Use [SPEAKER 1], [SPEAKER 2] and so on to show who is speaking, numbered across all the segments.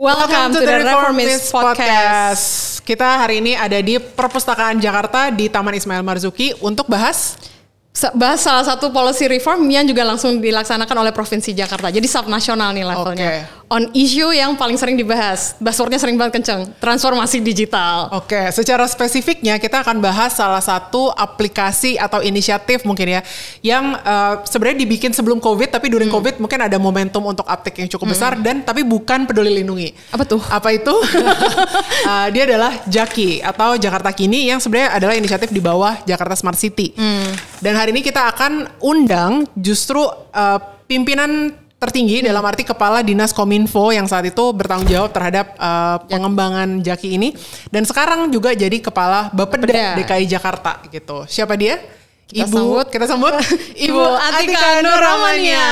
[SPEAKER 1] Welcome to the Reformist Podcast. Kita hari ini ada di Perpustakaan Jakarta di Taman Ismail Marzuki untuk bahas
[SPEAKER 2] salah satu policy reform yang juga langsung dilaksanakan oleh Provinsi Jakarta. Jadi subnasional nih levelnya. On issue yang paling sering dibahas. Buzzwordnya sering banget kenceng. Transformasi digital.
[SPEAKER 1] Oke, secara spesifiknya kita akan bahas salah satu aplikasi atau inisiatif mungkin ya. Yang sebenarnya dibikin sebelum COVID, tapi during COVID mungkin ada momentum untuk uptake yang cukup besar. Dan tapi bukan Peduli Lindungi.
[SPEAKER 2] Apa tuh?
[SPEAKER 1] Apa itu? Dia adalah Jaki atau Jakarta Kini yang sebenarnya adalah inisiatif di bawah Jakarta Smart City. Dan hari ini kita akan undang justru pimpinan tertinggi dalam arti Kepala Dinas Kominfo yang saat itu bertanggung jawab terhadap pengembangan Jaki ini. Dan sekarang juga jadi Kepala Bapeda DKI Jakarta gitu. Siapa dia? Kita sambut Ibu Atika Nurrahmania.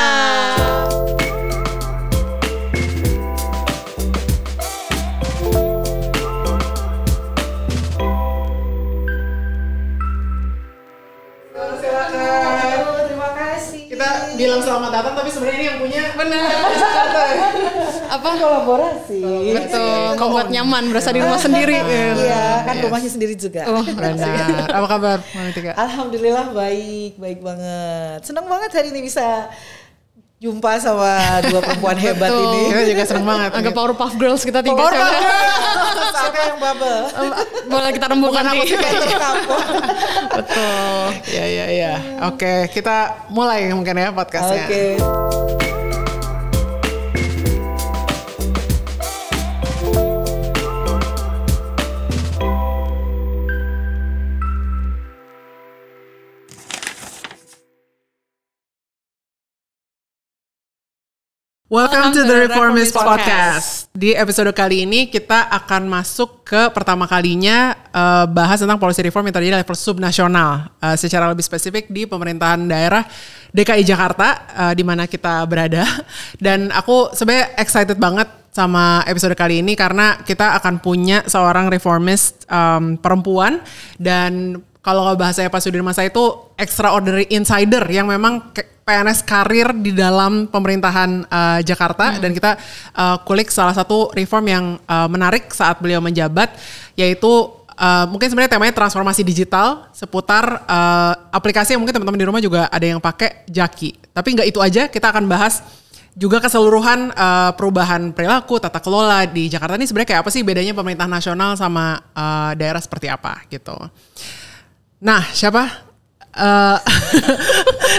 [SPEAKER 1] Bilang selamat datang tapi sebenarnya ini yang punya
[SPEAKER 2] Apa?
[SPEAKER 3] Kolaborasi.
[SPEAKER 2] Betul. Membuat nyaman, berasa di rumah sendiri.
[SPEAKER 3] Iya, kan rumahnya sendiri juga.
[SPEAKER 1] Benar. Apa kabar, Mbak Tika?
[SPEAKER 3] Alhamdulillah baik banget. Senang banget hari ini bisa jumpa sama dua perempuan hebat ini.
[SPEAKER 1] Kita juga senang banget.
[SPEAKER 2] Agak Powerpuff Girls kita tiga cewek.
[SPEAKER 3] Siapa yang bubble?
[SPEAKER 2] Boleh kita rembukan
[SPEAKER 1] aku sih
[SPEAKER 2] Betul.
[SPEAKER 1] Iya. Oke, kita mulai mungkin ya podcastnya.
[SPEAKER 3] Oke.
[SPEAKER 1] Welcome to the Reformist Podcast. Di episode kali ini kita akan masuk ke pertama kalinya bahas tentang policy reform yang terjadi di level subnasional. Secara lebih spesifik di pemerintahan daerah DKI Jakarta di mana kita berada. Dan aku sebenarnya excited banget sama episode kali ini karena kita akan punya seorang reformist perempuan dan kalau bahasanya Pak Sudirman saya itu extraordinary insider yang memang PNS karir di dalam pemerintahan Jakarta dan kita kulik salah satu reform yang menarik saat beliau menjabat yaitu mungkin sebenarnya temanya transformasi digital seputar aplikasi yang mungkin teman-teman di rumah juga ada yang pakai Jaki. Tapi nggak itu aja, kita akan bahas juga keseluruhan perubahan perilaku, tata kelola di Jakarta ini sebenarnya kayak apa sih bedanya pemerintah nasional sama daerah seperti apa gitu. Nah, siapa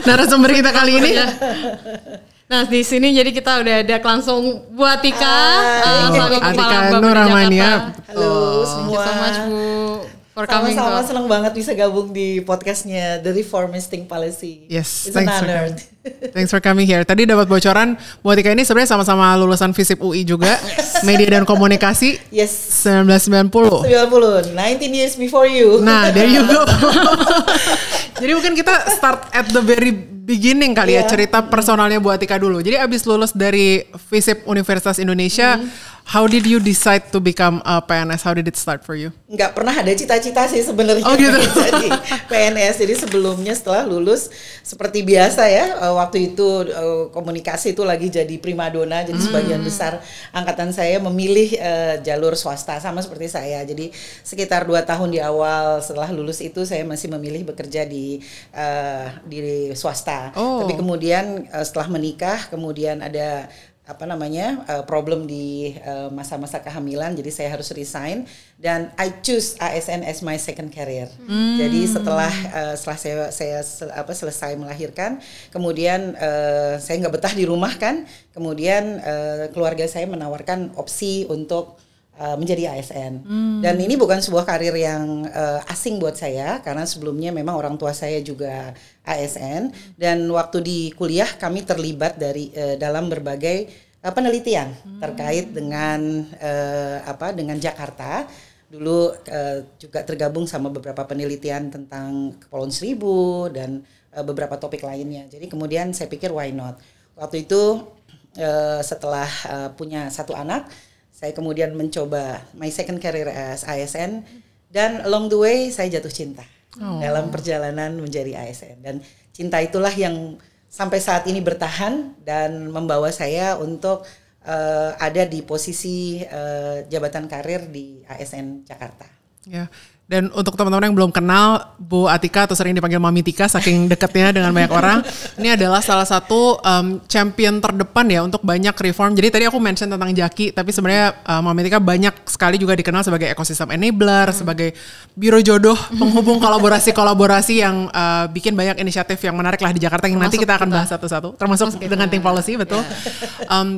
[SPEAKER 1] narasumber kita kali ini?
[SPEAKER 2] Nah, di sini jadi kita udah ada langsung Bu Atika, selaku
[SPEAKER 1] Atika
[SPEAKER 2] Kepala
[SPEAKER 1] Nurrahmania.
[SPEAKER 3] Halo semua.
[SPEAKER 2] Thank you so much Bu for coming.
[SPEAKER 3] Sama-sama senang banget bisa gabung di podcastnya The Reformisting Policy.
[SPEAKER 1] Yes,
[SPEAKER 3] It's an honor.
[SPEAKER 1] Thanks for coming here. Tadi dapat bocoran Bu Atika ini sebenarnya sama-sama lulusan FISIP UI juga, media dan komunikasi.
[SPEAKER 3] Yes.
[SPEAKER 1] 1990.
[SPEAKER 3] 19 years before you.
[SPEAKER 1] Nah, there you go. Jadi mungkin kita start at the very beginning kali ya, cerita personalnya Bu Atika dulu. Jadi abis lulus dari FISIP Universitas Indonesia, how did you decide to become a PNS? How did it start for you?
[SPEAKER 3] Nggak pernah ada cita-cita sih sebenarnya
[SPEAKER 1] gitu.
[SPEAKER 3] jadi PNS. Jadi sebelumnya setelah lulus seperti biasa ya, waktu itu komunikasi itu lagi jadi primadona. Jadi sebagian besar angkatan saya memilih jalur swasta sama seperti saya. Jadi sekitar 2 tahun di awal setelah lulus itu saya masih memilih bekerja di swasta. Tapi kemudian setelah menikah kemudian ada problem di masa-masa kehamilan, jadi saya harus resign dan I choose ASN as my second career. Jadi setelah saya selesai melahirkan, kemudian saya nggak betah di rumah kan, kemudian keluarga saya menawarkan opsi untuk menjadi ASN. Dan ini bukan sebuah karir yang asing buat saya karena sebelumnya memang orang tua saya juga ASN dan waktu di kuliah kami terlibat dalam berbagai penelitian terkait dengan dengan Jakarta. Dulu juga tergabung sama beberapa penelitian tentang Kepulauan Seribu dan beberapa topik lainnya. Jadi kemudian saya pikir why not. Waktu itu setelah punya satu anak, saya kemudian mencoba my second career as ASN dan along the way saya jatuh cinta dalam perjalanan menjadi ASN dan cinta itulah yang sampai saat ini bertahan dan membawa saya untuk ada di posisi jabatan karir di ASN Jakarta.
[SPEAKER 1] Ya. Dan untuk teman-teman yang belum kenal Bu Atika atau sering dipanggil Mami Tika saking dekatnya dengan banyak orang, ini adalah salah satu champion terdepan ya untuk banyak reform. Jadi tadi aku mention tentang Jaki, tapi sebenarnya Mami Tika banyak sekali juga dikenal sebagai ekosistem enabler, sebagai biro jodoh penghubung kolaborasi yang bikin banyak inisiatif yang menarik lah di Jakarta yang nanti kita akan bahas satu-satu, termasuk dengan Think Policy, betul.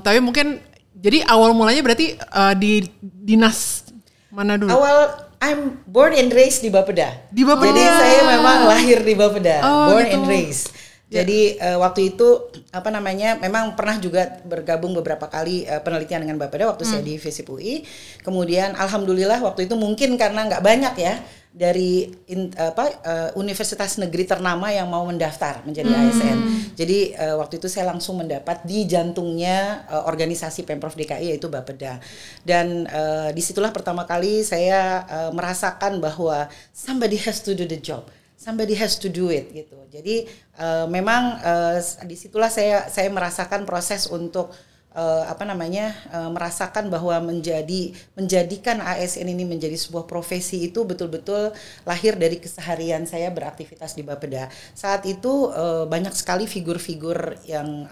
[SPEAKER 1] Tapi mungkin jadi awal mulanya berarti di dinas mana dulu?
[SPEAKER 3] I'm born and raised di Bapeda.
[SPEAKER 1] Di Bapeda.
[SPEAKER 3] Jadi saya memang lahir di Bapeda, born
[SPEAKER 1] gitu.
[SPEAKER 3] and raised. Jadi waktu itu memang pernah juga bergabung beberapa kali penelitian dengan Bapeda waktu saya di FISIP UI. Kemudian alhamdulillah waktu itu mungkin karena nggak banyak ya dari universitas negeri ternama yang mau mendaftar menjadi ASN. Jadi waktu itu saya langsung mendapat di jantungnya organisasi Pemprov DKI yaitu Bapeda. Dan disitulah pertama kali saya merasakan bahwa somebody has to do the job. Somebody has to do it gitu. Jadi memang disitulah saya merasakan proses untuk merasakan bahwa menjadikan ASN ini menjadi sebuah profesi itu betul-betul lahir dari keseharian saya beraktivitas di Bapeda. Saat itu banyak sekali figur-figur yang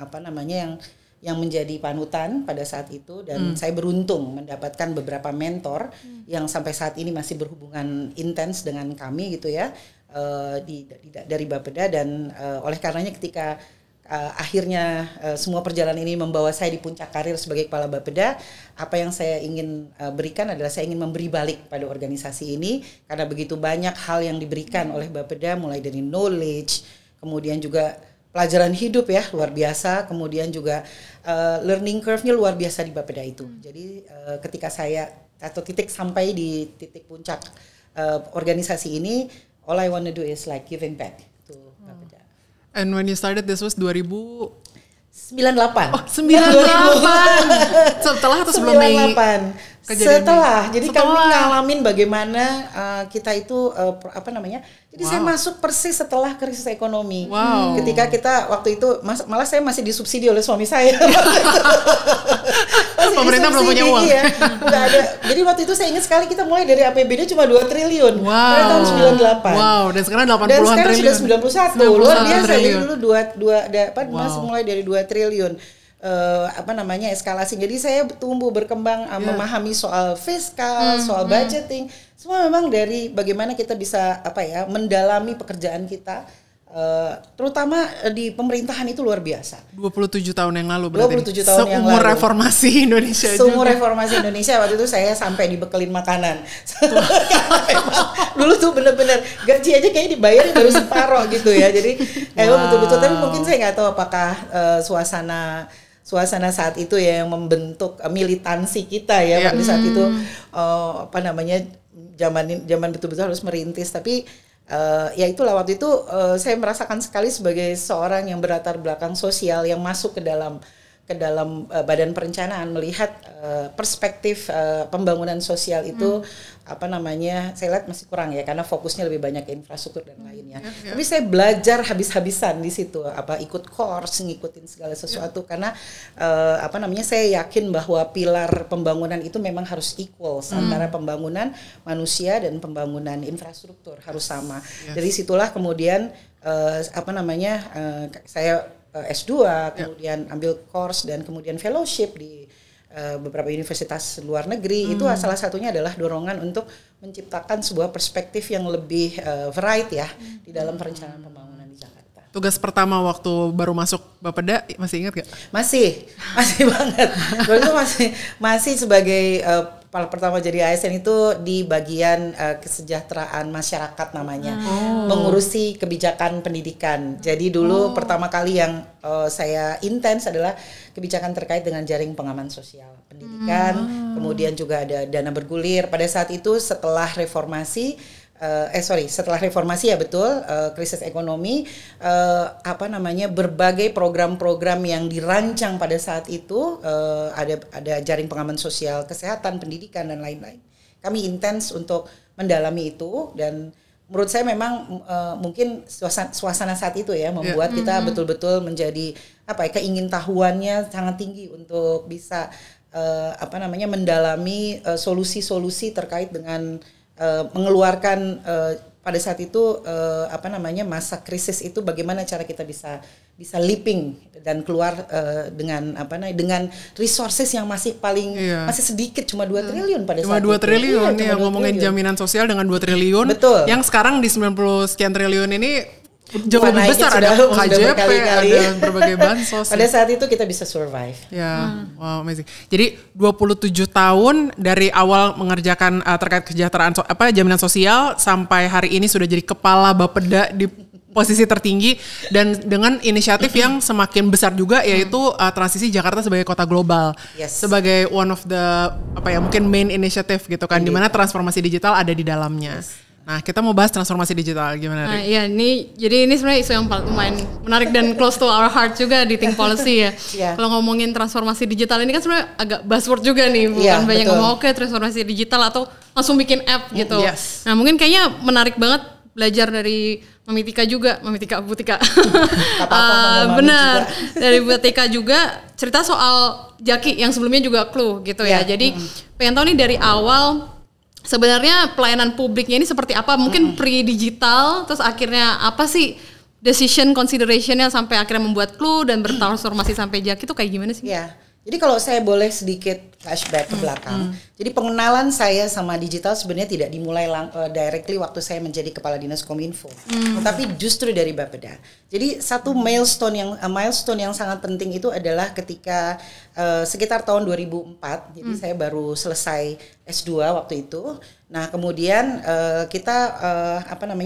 [SPEAKER 3] yang menjadi panutan pada saat itu dan saya beruntung mendapatkan beberapa mentor yang sampai saat ini masih berhubungan intens dengan kami gitu ya dari Bapeda dan oleh karenanya ketika akhirnya semua perjalanan ini membawa saya di puncak karir sebagai kepala Bapeda. Apa yang saya ingin berikan adalah saya ingin memberi balik pada organisasi ini karena begitu banyak hal yang diberikan oleh Bapeda mulai dari knowledge, kemudian juga pelajaran hidup ya luar biasa, kemudian juga learning curve-nya luar biasa di Bapeda itu. Jadi ketika saya sampai di titik puncak organisasi ini, all I want to do is like giving back to Bapeda.
[SPEAKER 1] And when you started, this was 2098.
[SPEAKER 3] Oh,
[SPEAKER 1] 98. Setelah atau sebelum
[SPEAKER 3] 98. Setelah. Jadi kami ngalamin bagaimana kita itu Jadi saya masuk persis setelah krisis ekonomi.
[SPEAKER 1] Wow.
[SPEAKER 3] Ketika kita waktu itu malah saya masih disubsidi oleh suami saya.
[SPEAKER 1] Pemerintah belum punya uang.
[SPEAKER 3] Iya, nggak ada. Jadi waktu itu saya ingat sekali kita mulai dari APBD cuma 2 triliun pada tahun 98.
[SPEAKER 1] Wow, dan sekarang 80-an
[SPEAKER 3] triliun. Dan sekarang sudah 91. Luar biasa. Jadi dulu masih mulai dari 2 triliun. Eskalasi. Jadi saya tumbuh berkembang memahami soal fiskal, soal budgeting. Semua memang dari bagaimana kita bisa mendalami pekerjaan kita. Terutama di pemerintahan itu luar biasa.
[SPEAKER 1] 27 tahun yang lalu berarti.
[SPEAKER 3] 27 tahun yang lalu.
[SPEAKER 1] Seumur reformasi Indonesia.
[SPEAKER 3] Seumur reformasi Indonesia waktu itu saya sampai dibekelin makanan. Dulu tuh bener-bener gaji aja kayaknya dibayar baru separoh gitu ya. Jadi betul-betul. Tapi mungkin saya nggak tahu apakah suasana saat itu ya yang membentuk militansi kita ya pada saat itu zaman betul-betul harus merintis. Tapi ya itulah waktu itu saya merasakan sekali sebagai seorang yang berlatar belakang sosial yang masuk ke dalam badan perencanaan melihat perspektif pembangunan sosial itu saya lihat masih kurang ya karena fokusnya lebih banyak ke infrastruktur dan lainnya. Tapi saya belajar habis-habisan di situ ikut course, ngikutin segala sesuatu karena saya yakin bahwa pilar pembangunan itu memang harus equal antara pembangunan manusia dan pembangunan infrastruktur harus sama. Dari situlah kemudian saya S2, kemudian ambil course dan kemudian fellowship di beberapa universitas luar negeri. Itu salah satunya adalah dorongan untuk menciptakan sebuah perspektif yang lebih varied ya di dalam perencanaan pembangunan di Jakarta.
[SPEAKER 1] Tugas pertama waktu baru masuk Bapeda masih ingat gak?
[SPEAKER 3] Masih banget. Waktu itu masih sebagai pertama jadi ASN itu di bagian kesejahteraan masyarakat namanya, mengurusi kebijakan pendidikan. Jadi dulu pertama kali yang saya intens adalah kebijakan terkait dengan jaring pengaman sosial pendidikan, kemudian juga ada dana bergulir. Pada saat itu setelah reformasi ya betul, krisis ekonomi, berbagai program-program yang dirancang pada saat itu, ada jaring pengaman sosial, kesehatan, pendidikan dan lain-lain. Kami intens untuk mendalami itu dan menurut saya memang mungkin suasana saat itu ya membuat kita betul-betul menjadi keingintahuannya sangat tinggi untuk bisa mendalami solusi-solusi terkait dengan mengeluarkan pada saat itu masa krisis itu bagaimana cara kita bisa leaping dan keluar dengan resources yang masih masih sedikit, cuma 2 triliun pada saat itu.
[SPEAKER 1] Cuma 2 triliun ya, ngomongin jaminan sosial dengan 2 triliun.
[SPEAKER 3] Betul.
[SPEAKER 1] Yang sekarang di 90 sekian triliun ini jauh lebih besar, ada KJP, ada berbagai bansos.
[SPEAKER 3] Pada saat itu kita bisa survive.
[SPEAKER 1] Ya, wow, amazing. Jadi 27 tahun dari awal mengerjakan terkait kesejahteraan jaminan sosial sampai hari ini sudah jadi kepala Bapeda di posisi tertinggi dan dengan inisiatif yang semakin besar juga, yaitu transisi Jakarta sebagai kota global.
[SPEAKER 3] Yes.
[SPEAKER 1] Sebagai one of the mungkin main initiative gitu kan, di mana transformasi digital ada di dalamnya. Yes. Nah, kita mau bahas transformasi digital, gimana Rik?
[SPEAKER 2] Iya, jadi ini sebenarnya isu yang lumayan menarik dan close to our heart juga di Think Policy ya. Yeah. Kalau ngomongin transformasi digital ini kan sebenarnya agak buzzword juga nih, bukan banyak ngomong transformasi digital atau langsung bikin app gitu.
[SPEAKER 1] Yes.
[SPEAKER 2] Nah, mungkin kayaknya menarik banget belajar dari Mamitika juga, Butika. Benar, dari Butika juga cerita soal Jaki yang sebelumnya juga Clue gitu ya. Jadi pengen tahu nih dari awal sebenarnya pelayanan publiknya ini seperti apa? Mungkin pre-digital, terus akhirnya apa sih decision considerationnya sampai akhirnya membuat Clue dan bertransformasi sampai Jaki itu kayak gimana sih?
[SPEAKER 3] Ya, jadi kalau saya boleh sedikit flashback ke belakang. Jadi pengenalan saya sama digital sebenarnya tidak dimulai directly waktu saya menjadi Kepala Dinas Kominfo, tetapi justru dari Bapeda. Jadi satu milestone yang sangat penting itu adalah ketika sekitar tahun 2004. Jadi saya baru selesai S2 waktu itu. Nah, kemudian kita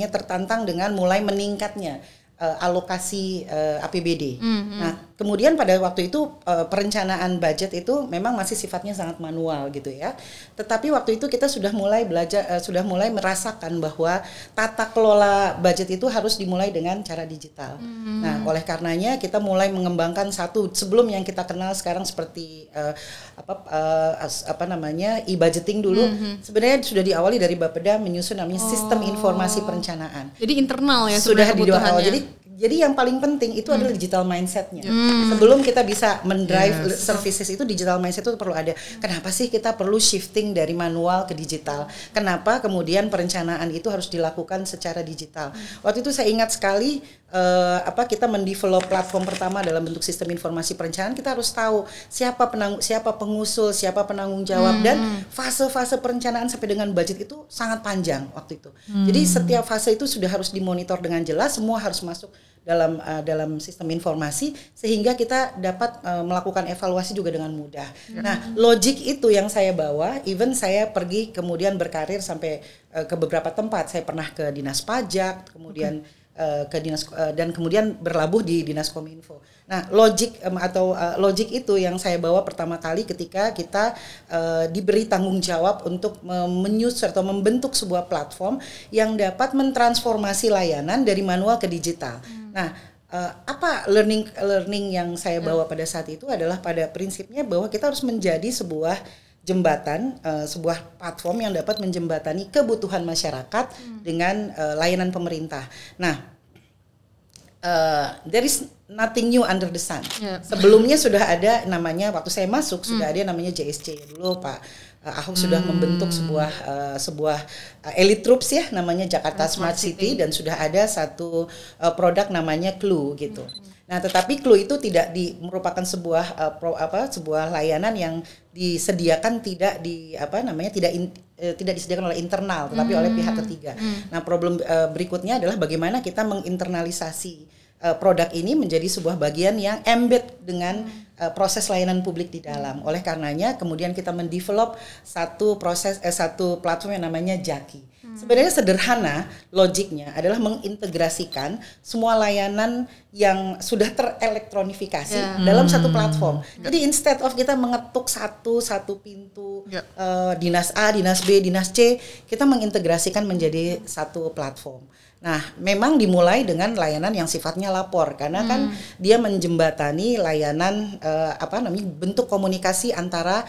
[SPEAKER 3] tertantang dengan mulai meningkatnya alokasi APBD. Nah, kemudian pada waktu itu perencanaan budget itu memang masih sifatnya sangat manual gitu ya. Tetapi waktu itu kita sudah mulai mulai merasakan bahwa tata kelola budget itu harus dimulai dengan cara digital. Nah, oleh karenanya kita mulai mengembangkan sebelum yang kita kenal sekarang seperti e-budgeting dulu. Sebenarnya sudah diawali dari Bapeda menyusun namanya sistem informasi perencanaan.
[SPEAKER 2] Jadi internal ya
[SPEAKER 3] sudah di awal. Jadi yang paling penting itu adalah digital mindsetnya. Sebelum kita bisa mendrive services itu, digital mindset itu perlu ada. Kenapa sih kita perlu shifting dari manual ke digital? Kenapa kemudian perencanaan itu harus dilakukan secara digital? Waktu itu saya ingat sekali kita mendevelop platform pertama dalam bentuk sistem informasi perencanaan. Kita harus tahu siapa pengusul, siapa penanggung jawab, dan fase-fase perencanaan sampai dengan budget itu sangat panjang waktu itu. Jadi setiap fase itu sudah harus dimonitor dengan jelas, semua harus masuk dalam sistem informasi sehingga kita dapat melakukan evaluasi juga dengan mudah. Nah, logik itu yang saya bawa, even saya pergi kemudian berkarir sampai ke beberapa tempat. Saya pernah ke Dinas Pajak, kemudian ke dinas dan kemudian berlabuh di Dinas Kominfo. Nah, logik itu yang saya bawa pertama kali ketika kita diberi tanggung jawab untuk menyusun atau membentuk sebuah platform yang dapat mentransformasi layanan dari manual ke digital. Nah, learning yang saya bawa pada saat itu adalah pada prinsipnya bahwa kita harus menjadi sebuah jembatan, sebuah platform yang dapat menjembatani kebutuhan masyarakat dengan layanan pemerintah. Nah, there is nothing new under the sun. Sebelumnya sudah ada namanya, waktu saya masuk sudah ada namanya JSC. Dulu Pak Ahok sudah membentuk sebuah elite troops ya, namanya Jakarta Smart City, dan sudah ada satu produk namanya Clue gitu. Nah, tetapi Clue itu tidak merupakan sebuah layanan yang disediakan tidak disediakan oleh internal, tetapi oleh pihak ketiga. Nah, problem berikutnya adalah bagaimana kita menginternalisasi produk ini menjadi sebuah bagian yang embed dengan proses layanan publik di dalam. Oleh karenanya kemudian kita mendevelop satu platform yang namanya Jaki. Sebenarnya sederhana logiknya adalah mengintegrasikan semua layanan yang sudah terelektronifikasi dalam satu platform. Jadi instead of kita mengetuk satu pintu dinas A, dinas B, dinas C, kita mengintegrasikan menjadi satu platform. Nah, memang dimulai dengan layanan yang sifatnya lapor karena kan dia menjembatani layanan bentuk komunikasi antara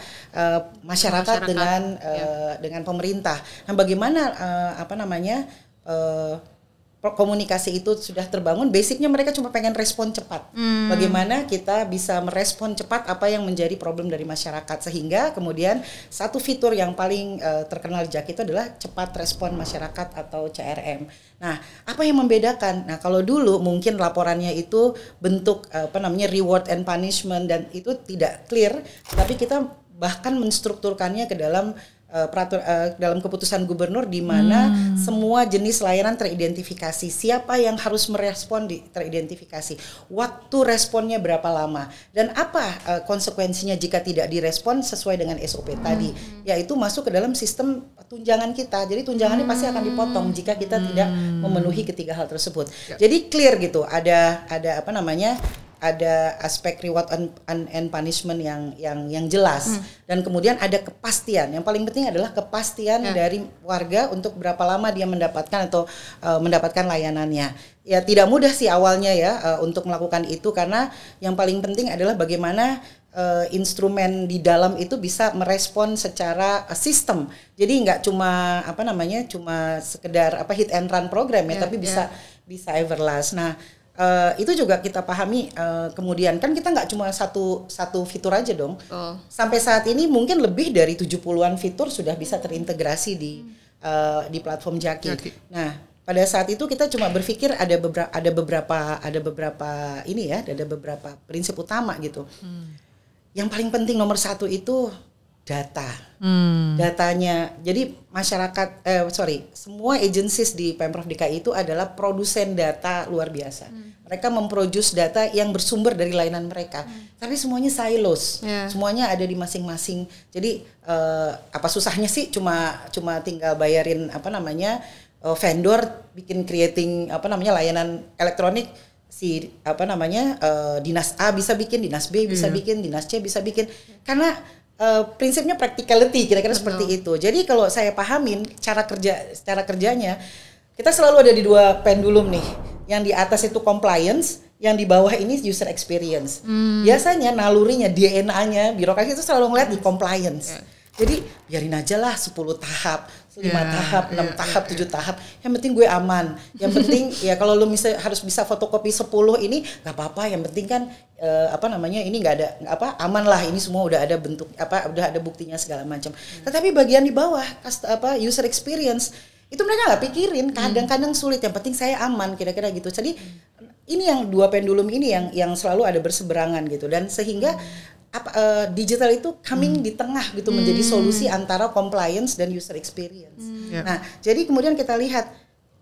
[SPEAKER 3] masyarakat dengan pemerintah. Nah, bagaimana komunikasi itu sudah terbangun, basicnya mereka cuma pengen respon cepat. Bagaimana kita bisa merespon cepat apa yang menjadi problem dari masyarakat, sehingga kemudian satu fitur yang paling terkenal di JAK itu adalah cepat respon masyarakat atau CRM. Nah, apa yang membedakan? Nah, kalau dulu mungkin laporannya itu bentuk reward and punishment dan itu tidak clear, tapi kita bahkan menstrukturkannya ke dalam dalam keputusan gubernur, di mana semua jenis layanan teridentifikasi, siapa yang harus merespon teridentifikasi, waktu responnya berapa lama, dan apa konsekuensinya jika tidak direspon sesuai dengan SOP tadi, yaitu masuk ke dalam sistem tunjangan kita. Jadi tunjangannya pasti akan dipotong jika kita tidak memenuhi ketiga hal tersebut. Jadi clear gitu, ada ada aspek reward and punishment yang jelas, dan kemudian ada kepastian. Yang paling penting adalah kepastian dari warga untuk berapa lama dia mendapatkan atau mendapatkan layanannya. Ya tidak mudah sih awalnya ya untuk melakukan itu, karena yang paling penting adalah bagaimana instrumen di dalam itu bisa merespon secara sistem. Jadi nggak cuma cuma sekedar hit and run program ya, tapi bisa everlast. Nah, itu juga kita pahami, kemudian kan kita nggak cuma satu fitur aja dong. Sampai saat ini mungkin lebih dari 70-an fitur sudah bisa terintegrasi di platform JAKI. Nah, pada saat itu kita cuma berpikir ada beberapa prinsip utama gitu. Yang paling penting nomor satu itu data. Datanya. Jadi semua agencies di Pemprov DKI itu adalah produsen data luar biasa. Mereka memproduce data yang bersumber dari layanan mereka. Tapi semuanya silos. Semuanya ada di masing-masing. Jadi apa susahnya sih cuma tinggal bayarin vendor bikin creating layanan elektronik, dinas A bisa bikin, dinas B bisa bikin, dinas C bisa bikin. Karena prinsipnya practicality kira-kira seperti itu. Jadi kalau saya pahamin cara kerjanya, kita selalu ada di dua pendulum nih. Yang di atas itu compliance, yang di bawah ini user experience. Biasanya nalurinya, DNA-nya birokrasi itu selalu ngeliat di compliance. Jadi biarin aja lah 10 tahap, 5 tahap, 6 tahap, 7 tahap. Yang penting gue aman. Yang penting ya kalau lu harus bisa fotokopi 10 ini nggak apa-apa. Yang penting kan ini nggak ada aman lah. Ini semua udah ada bentuk udah ada buktinya segala macam. Tetapi bagian di bawah user experience itu mereka nggak pikirin. Kadang-kadang sulit. Yang penting saya aman, kira-kira gitu. Jadi ini yang dua pendulum ini yang selalu ada berseberangan gitu, dan sehingga digital itu coming di tengah gitu, menjadi solusi antara compliance dan user experience. Nah, jadi kemudian kita lihat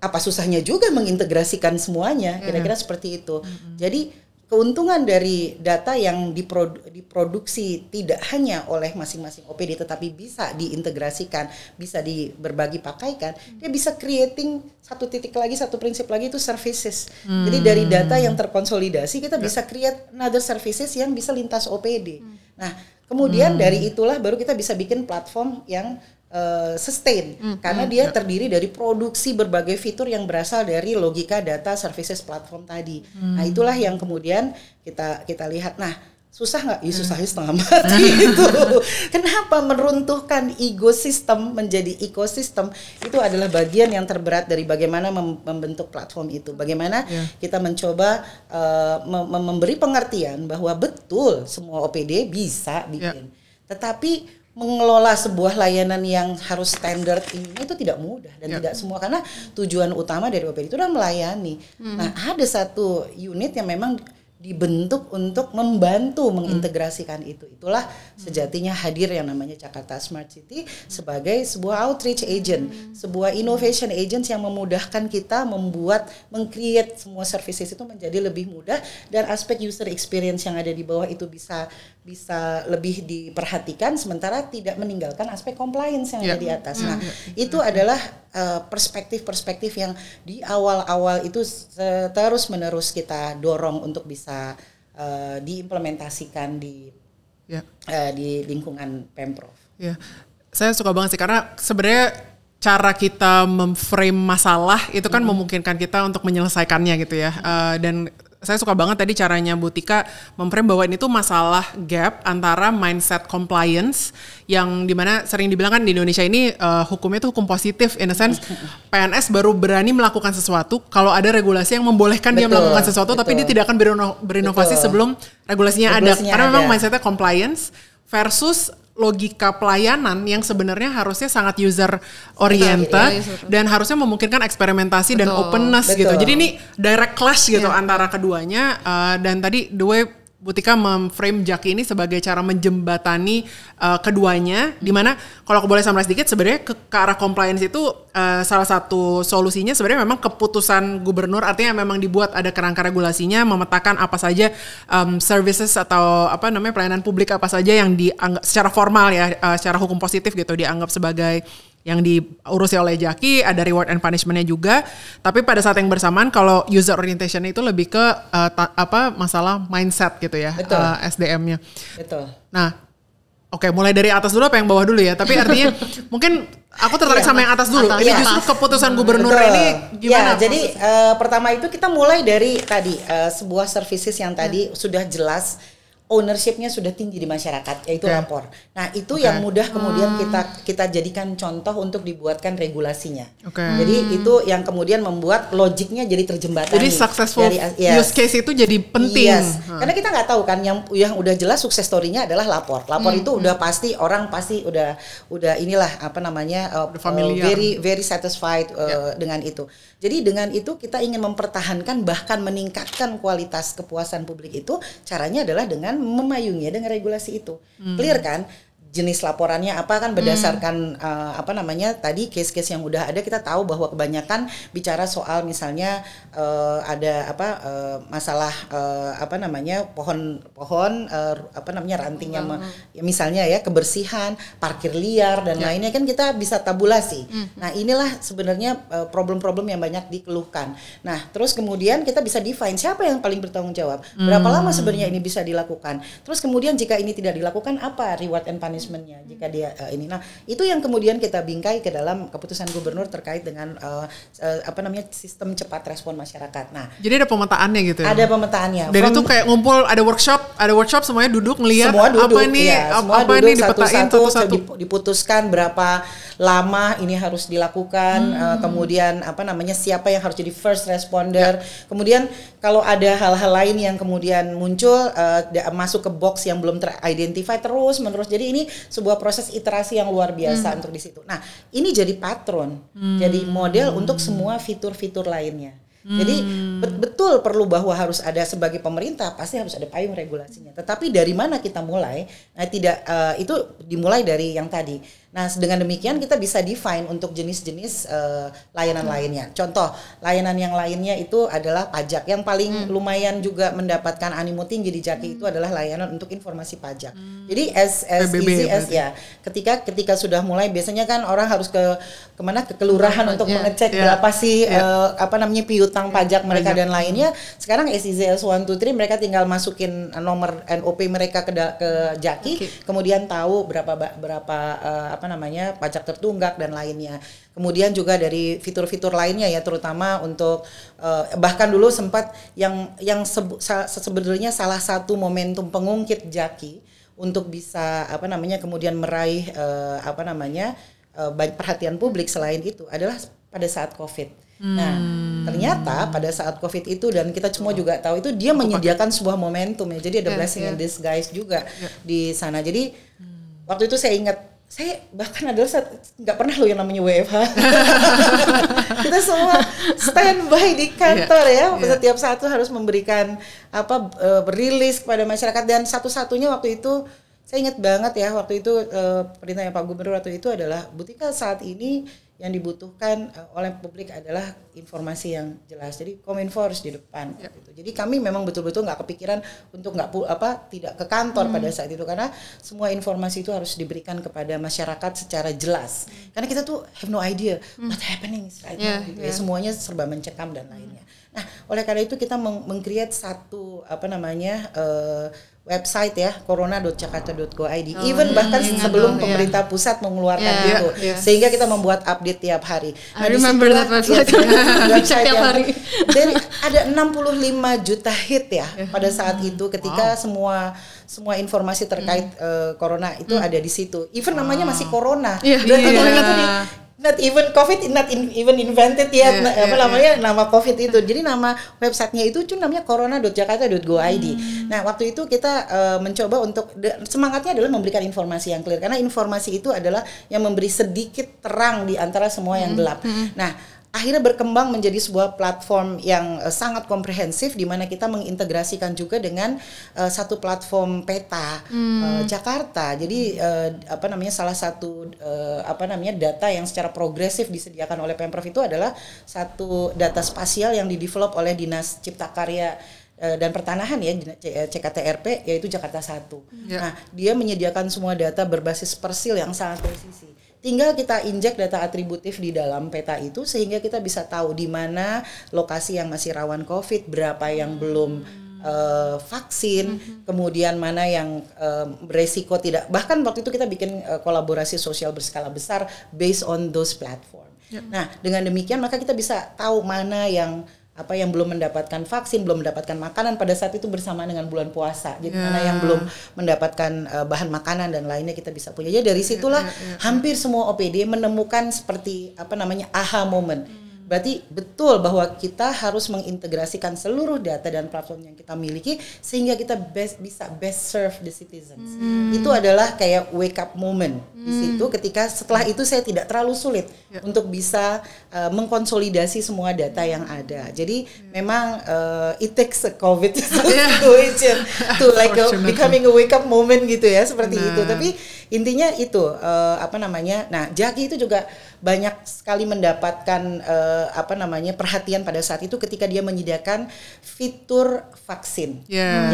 [SPEAKER 3] apa susahnya juga mengintegrasikan semuanya, kira-kira seperti itu. Jadi keuntungan dari data yang diproduksi tidak hanya oleh masing-masing OPD, tetapi bisa diintegrasikan, bisa berbagi pakaikan, dia bisa creating satu prinsip lagi itu services. Jadi dari data yang terkonsolidasi kita bisa create another services yang bisa lintas OPD. Nah, kemudian dari itulah baru kita bisa bikin platform yang sustain, karena dia terdiri dari produksi berbagai fitur yang berasal dari logika data services platform tadi. Nah, itulah yang kemudian kita lihat. Nah, susah nggak? Ya susahnya setengah mati itu. Kenapa meruntuhkan ekosistem menjadi ekosistem? Itu adalah bagian yang terberat dari bagaimana membentuk platform itu. Bagaimana kita mencoba memberi pengertian bahwa betul semua OPD bisa bikin, tetapi mengelola sebuah layanan yang harus standar ini itu tidak mudah dan tidak semua, karena tujuan utama dari OPD itu adalah melayani. Nah, ada satu unit yang memang dibentuk untuk membantu mengintegrasikan itu. Itulah sejatinya hadir yang namanya Jakarta Smart City sebagai sebuah outreach agent, sebuah innovation agent yang memudahkan kita meng-create semua services itu menjadi lebih mudah, dan aspek user experience yang ada di bawah itu bisa lebih diperhatikan, sementara tidak meninggalkan aspek compliance yang ada di atas. Nah, itu adalah perspektif-perspektif yang di awal-awal itu terus-menerus kita dorong untuk bisa diimplementasikan di lingkungan Pemprov.
[SPEAKER 1] Saya suka banget sih, karena sebenarnya cara kita memframe masalah itu kan memungkinkan kita untuk menyelesaikannya gitu ya. Dan saya suka banget tadi caranya Bu Tika memframe bahwa ini tuh masalah gap antara mindset compliance yang dimana sering dibilang kan di Indonesia ini hukumnya tuh hukum positif in a sense PNS baru berani melakukan sesuatu kalau ada regulasi yang membolehkan dia melakukan sesuatu tapi dia tidak akan berinovasi sebelum regulasinya ada karena memang mindsetnya compliance versus logika pelayanan yang sebenarnya harusnya sangat user oriented dan harusnya memungkinkan eksperimentasi dan openness gitu. Jadi ini direct clash gitu antara keduanya dan tadi the way Bu Tika memframe Jaki ini sebagai cara menjembatani keduanya, dimana kalau aku boleh summarize sedikit sebenarnya ke arah compliance itu salah satu solusinya sebenarnya memang keputusan gubernur, artinya memang dibuat ada kerangka regulasinya memetakan apa saja services atau apa namanya pelayanan publik apa saja yang dianggap secara formal ya secara hukum positif gitu dianggap sebagai yang diurusi oleh Jaki, ada reward and punishment-nya juga. Tapi pada saat yang bersamaan kalau user orientation itu lebih ke masalah mindset gitu ya, SDM-nya.
[SPEAKER 3] Betul.
[SPEAKER 1] Nah, oke, mulai dari atas dulu apa yang bawah dulu ya? Tapi artinya mungkin aku tertarik sama yang atas dulu. Ini justru keputusan gubernur ini gimana?
[SPEAKER 3] Jadi pertama itu kita mulai dari tadi sebuah services yang tadi sudah jelas ownership-nya sudah tinggi di masyarakat, yaitu lapor. Nah, itu yang mudah kemudian kita jadikan contoh untuk dibuatkan regulasinya. Jadi itu yang kemudian membuat logiknya jadi terjembatani.
[SPEAKER 1] Jadi successful use case itu jadi penting.
[SPEAKER 3] Karena kita nggak tahu kan yang udah jelas sukses story-nya adalah lapor. Lapor itu udah pasti orang pasti udah inilah apa namanya very satisfied dengan itu. Jadi dengan itu kita ingin mempertahankan bahkan meningkatkan kualitas kepuasan publik itu caranya adalah dengan memayunginya dengan regulasi itu. Clear kan? Jenis laporannya apa kan berdasarkan apa namanya tadi case-case yang udah ada kita tahu bahwa kebanyakan bicara soal misalnya ada masalah apa namanya pohon apa namanya rantingnya ya misalnya ya kebersihan, parkir liar dan lainnya kan kita bisa tabulasi. Nah, inilah sebenarnya problem-problem yang banyak dikeluhkan. Nah, terus kemudian kita bisa define siapa yang paling bertanggung jawab. Berapa lama sebenarnya ini bisa dilakukan. Terus kemudian jika ini tidak dilakukan apa reward and punishment jika dia ini. Nah, itu yang kemudian kita bingkai ke dalam keputusan gubernur terkait dengan apa namanya sistem cepat respon masyarakat. Nah,
[SPEAKER 1] jadi ada pemetaannya gitu ya.
[SPEAKER 3] Ada pemetaannya.
[SPEAKER 1] Dan itu kayak ngumpul ada workshop semuanya duduk ngelihat apa ini dipetain satu-satu
[SPEAKER 3] diputuskan berapa lama ini harus dilakukan, kemudian apa namanya siapa yang harus jadi first responder. Kemudian kalau ada hal-hal lain yang kemudian muncul masuk ke box yang belum ter-identify terus menerus. Jadi ini sebuah proses iterasi yang luar biasa untuk di situ. Nah, ini jadi patron, jadi model untuk semua fitur-fitur lainnya. Jadi betul perlu bahwa harus ada sebagai pemerintah pasti harus ada payung regulasinya. Tetapi dari mana kita mulai? Nah, itu dimulai dari yang tadi. Nah, dengan demikian kita bisa define untuk jenis-jenis layanan lainnya. Contoh, layanan yang lainnya itu adalah pajak. Yang paling lumayan juga mendapatkan animo tinggi di Jaki itu adalah layanan untuk informasi pajak. Jadi as easy as ya. Ketika sudah mulai biasanya kan orang harus ke kelurahan untuk mengecek berapa sih apa namanya piutang pajak mereka dan lainnya. Sekarang as easy as 1 2 3 mereka tinggal masukin nomor NOP mereka ke Jaki, kemudian tahu berapa apa namanya pajak tertunggak dan lainnya. Kemudian juga dari fitur-fitur lainnya ya terutama untuk bahkan dulu sempat yang sebenarnya salah satu momentum pengungkit Jaki untuk bisa apa namanya kemudian meraih apa namanya perhatian publik selain itu adalah pada saat Covid. Nah, ternyata pada saat Covid itu dan kita semua juga tahu itu dia menyediakan sebuah momentum ya. Jadi ada blessing in disguise juga di sana. Jadi waktu itu saya ingat saya bahkan adalah nggak pernah loh yang namanya WFH. Kita semua standby di kantor setiap saat tuh harus memberikan rilis kepada masyarakat dan satu-satunya waktu itu saya ingat banget ya waktu itu perintahnya Pak Gubernur waktu itu adalah Bu Tika saat ini yang dibutuhkan oleh publik adalah informasi yang jelas. Jadi Kominfo harus di depan. Gitu. Jadi kami memang betul-betul nggak kepikiran untuk tidak ke kantor pada saat itu karena semua informasi itu harus diberikan kepada masyarakat secara jelas. Karena kita tuh have no idea what happening right now. Gitu ya. Semuanya serba mencekam dan lainnya. Nah, oleh karena itu kita meng-create satu apa namanya website ya, corona.jakarta.go.id. Even bahkan sebelum pemerintah pusat mengeluarkan itu, sehingga kita membuat update tiap hari.
[SPEAKER 2] I remember that website.
[SPEAKER 3] Website tiap hari. Dan ada 65 juta hit ya pada saat itu ketika semua informasi terkait corona itu ada di situ. Even namanya masih corona. Not even COVID, not even invented yet. Nama COVID itu. Jadi nama websitenya itu cuma namanya corona.jakarta.go.id. Nah, waktu itu kita mencoba untuk semangatnya adalah memberikan informasi yang clear, karena informasi itu adalah yang memberi sedikit terang di antara semua yang gelap. Nah, akhirnya berkembang menjadi sebuah platform yang sangat komprehensif, di mana kita mengintegrasikan juga dengan satu platform peta Jakarta. Jadi salah satu data yang secara progresif disediakan oleh Pemprov itu adalah satu data spasial yang didevelop oleh Dinas Cipta Karya dan Pertanahan ya, CKTRP, yaitu Jakarta 1. Nah, dia menyediakan semua data berbasis persil yang sangat presisi. Tinggal kita injek data atributif di dalam peta itu, sehingga kita bisa tahu di mana lokasi yang masih rawan COVID, berapa yang belum vaksin, kemudian mana yang beresiko tidak. Bahkan waktu itu kita bikin kolaborasi sosial berskala besar based on those platform. Nah, dengan demikian maka kita bisa tahu mana yang belum mendapatkan vaksin, belum mendapatkan makanan pada saat itu bersamaan dengan bulan puasa. Jadi mana yang belum mendapatkan bahan makanan dan lainnya kita bisa punya. Jadi dari situlah hampir semua OPD menemukan seperti aha moment. Berarti betul bahwa kita harus mengintegrasikan seluruh data dan platform yang kita miliki sehingga kita bisa best serve the citizens. Itu adalah kayak wake up moment di situ, ketika setelah itu saya tidak terlalu sulit untuk bisa mengkonsolidasi semua data yang ada. Jadi memang it takes a COVID situation to becoming a wake up moment gitu ya, seperti itu. Tapi intinya itu Nah, Jaki itu juga banyak sekali mendapatkan perhatian pada saat itu ketika dia menyediakan fitur vaksin.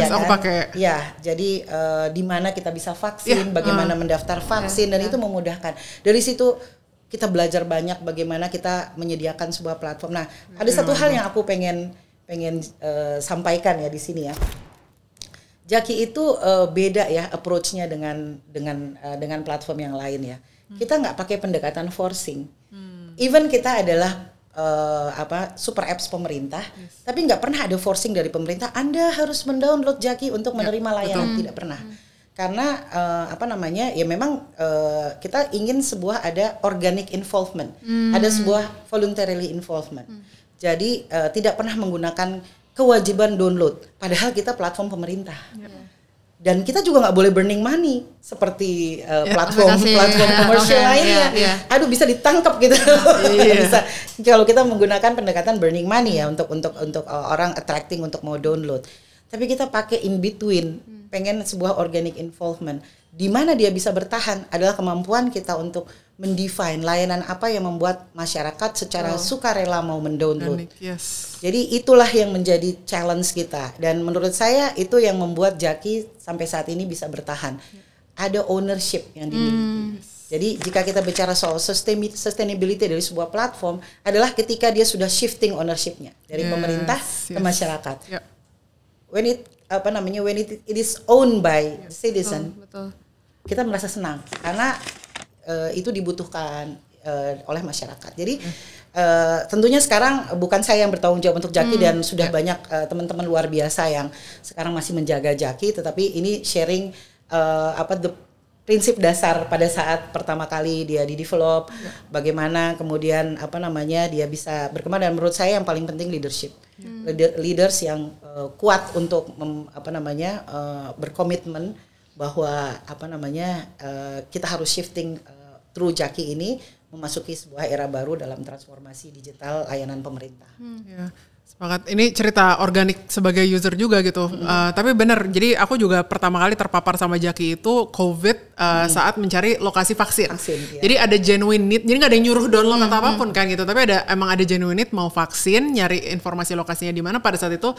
[SPEAKER 1] Aku pakai.
[SPEAKER 3] Jadi di mana kita bisa vaksin, bagaimana mendaftar vaksin, dan itu memudahkan. Dari situ kita belajar banyak bagaimana kita menyediakan sebuah platform. Nah, ada satu hal yang aku pengen sampaikan ya di sini ya. Jaki itu beda ya approach-nya dengan platform yang lain ya. Kita nggak pakai pendekatan forcing. Even kita adalah super apps pemerintah, tapi nggak pernah ada forcing dari pemerintah. Anda harus mendownload Jaki untuk menerima layanan, tidak pernah. Karena ya memang kita ingin ada organic involvement, ada sebuah voluntarily involvement. Jadi tidak pernah menggunakan kewajiban download, padahal kita platform pemerintah. Dan kita juga nggak boleh burning money seperti platform komersial lainnya. Aduh, bisa ditangkap gitu. Bisa. Kalau kita menggunakan pendekatan burning money ya untuk orang attracting untuk mau download. Tapi kita pakai in between, pengen sebuah organic involvement. Di mana dia bisa bertahan adalah kemampuan kita untuk mendefine layanan apa yang membuat masyarakat secara sukarela mau mendownload. Jadi itulah yang menjadi challenge kita, dan menurut saya itu yang membuat Jaki sampai saat ini bisa bertahan. Ada ownership yang dimiliki. Jadi jika kita bicara soal sustainability dari sebuah platform adalah ketika dia sudah shifting ownership-nya dari pemerintah ke masyarakat. When it is owned by citizen, kita merasa senang karena itu dibutuhkan oleh masyarakat. Jadi tentunya sekarang bukan saya yang bertanggung jawab untuk Jaki, dan sudah banyak teman-teman luar biasa yang sekarang masih menjaga Jaki, tetapi ini sharing prinsip dasar pada saat pertama kali dia di-develop, bagaimana kemudian dia bisa berkembang, dan menurut saya yang paling penting leadership. Leaders yang kuat untuk berkomitmen bahwa kita harus shifting through Jaki ini memasuki sebuah era baru dalam transformasi digital layanan pemerintah.
[SPEAKER 1] Sepakat. Ini cerita organik sebagai user juga gitu. Tapi benar, jadi aku juga pertama kali terpapar sama Jaki itu COVID saat mencari lokasi vaksin. Jadi ada genuine need, jadi nggak ada yang nyuruh download atau apapun kan gitu. Tapi emang ada genuine need mau vaksin, nyari informasi lokasinya di mana. Pada saat itu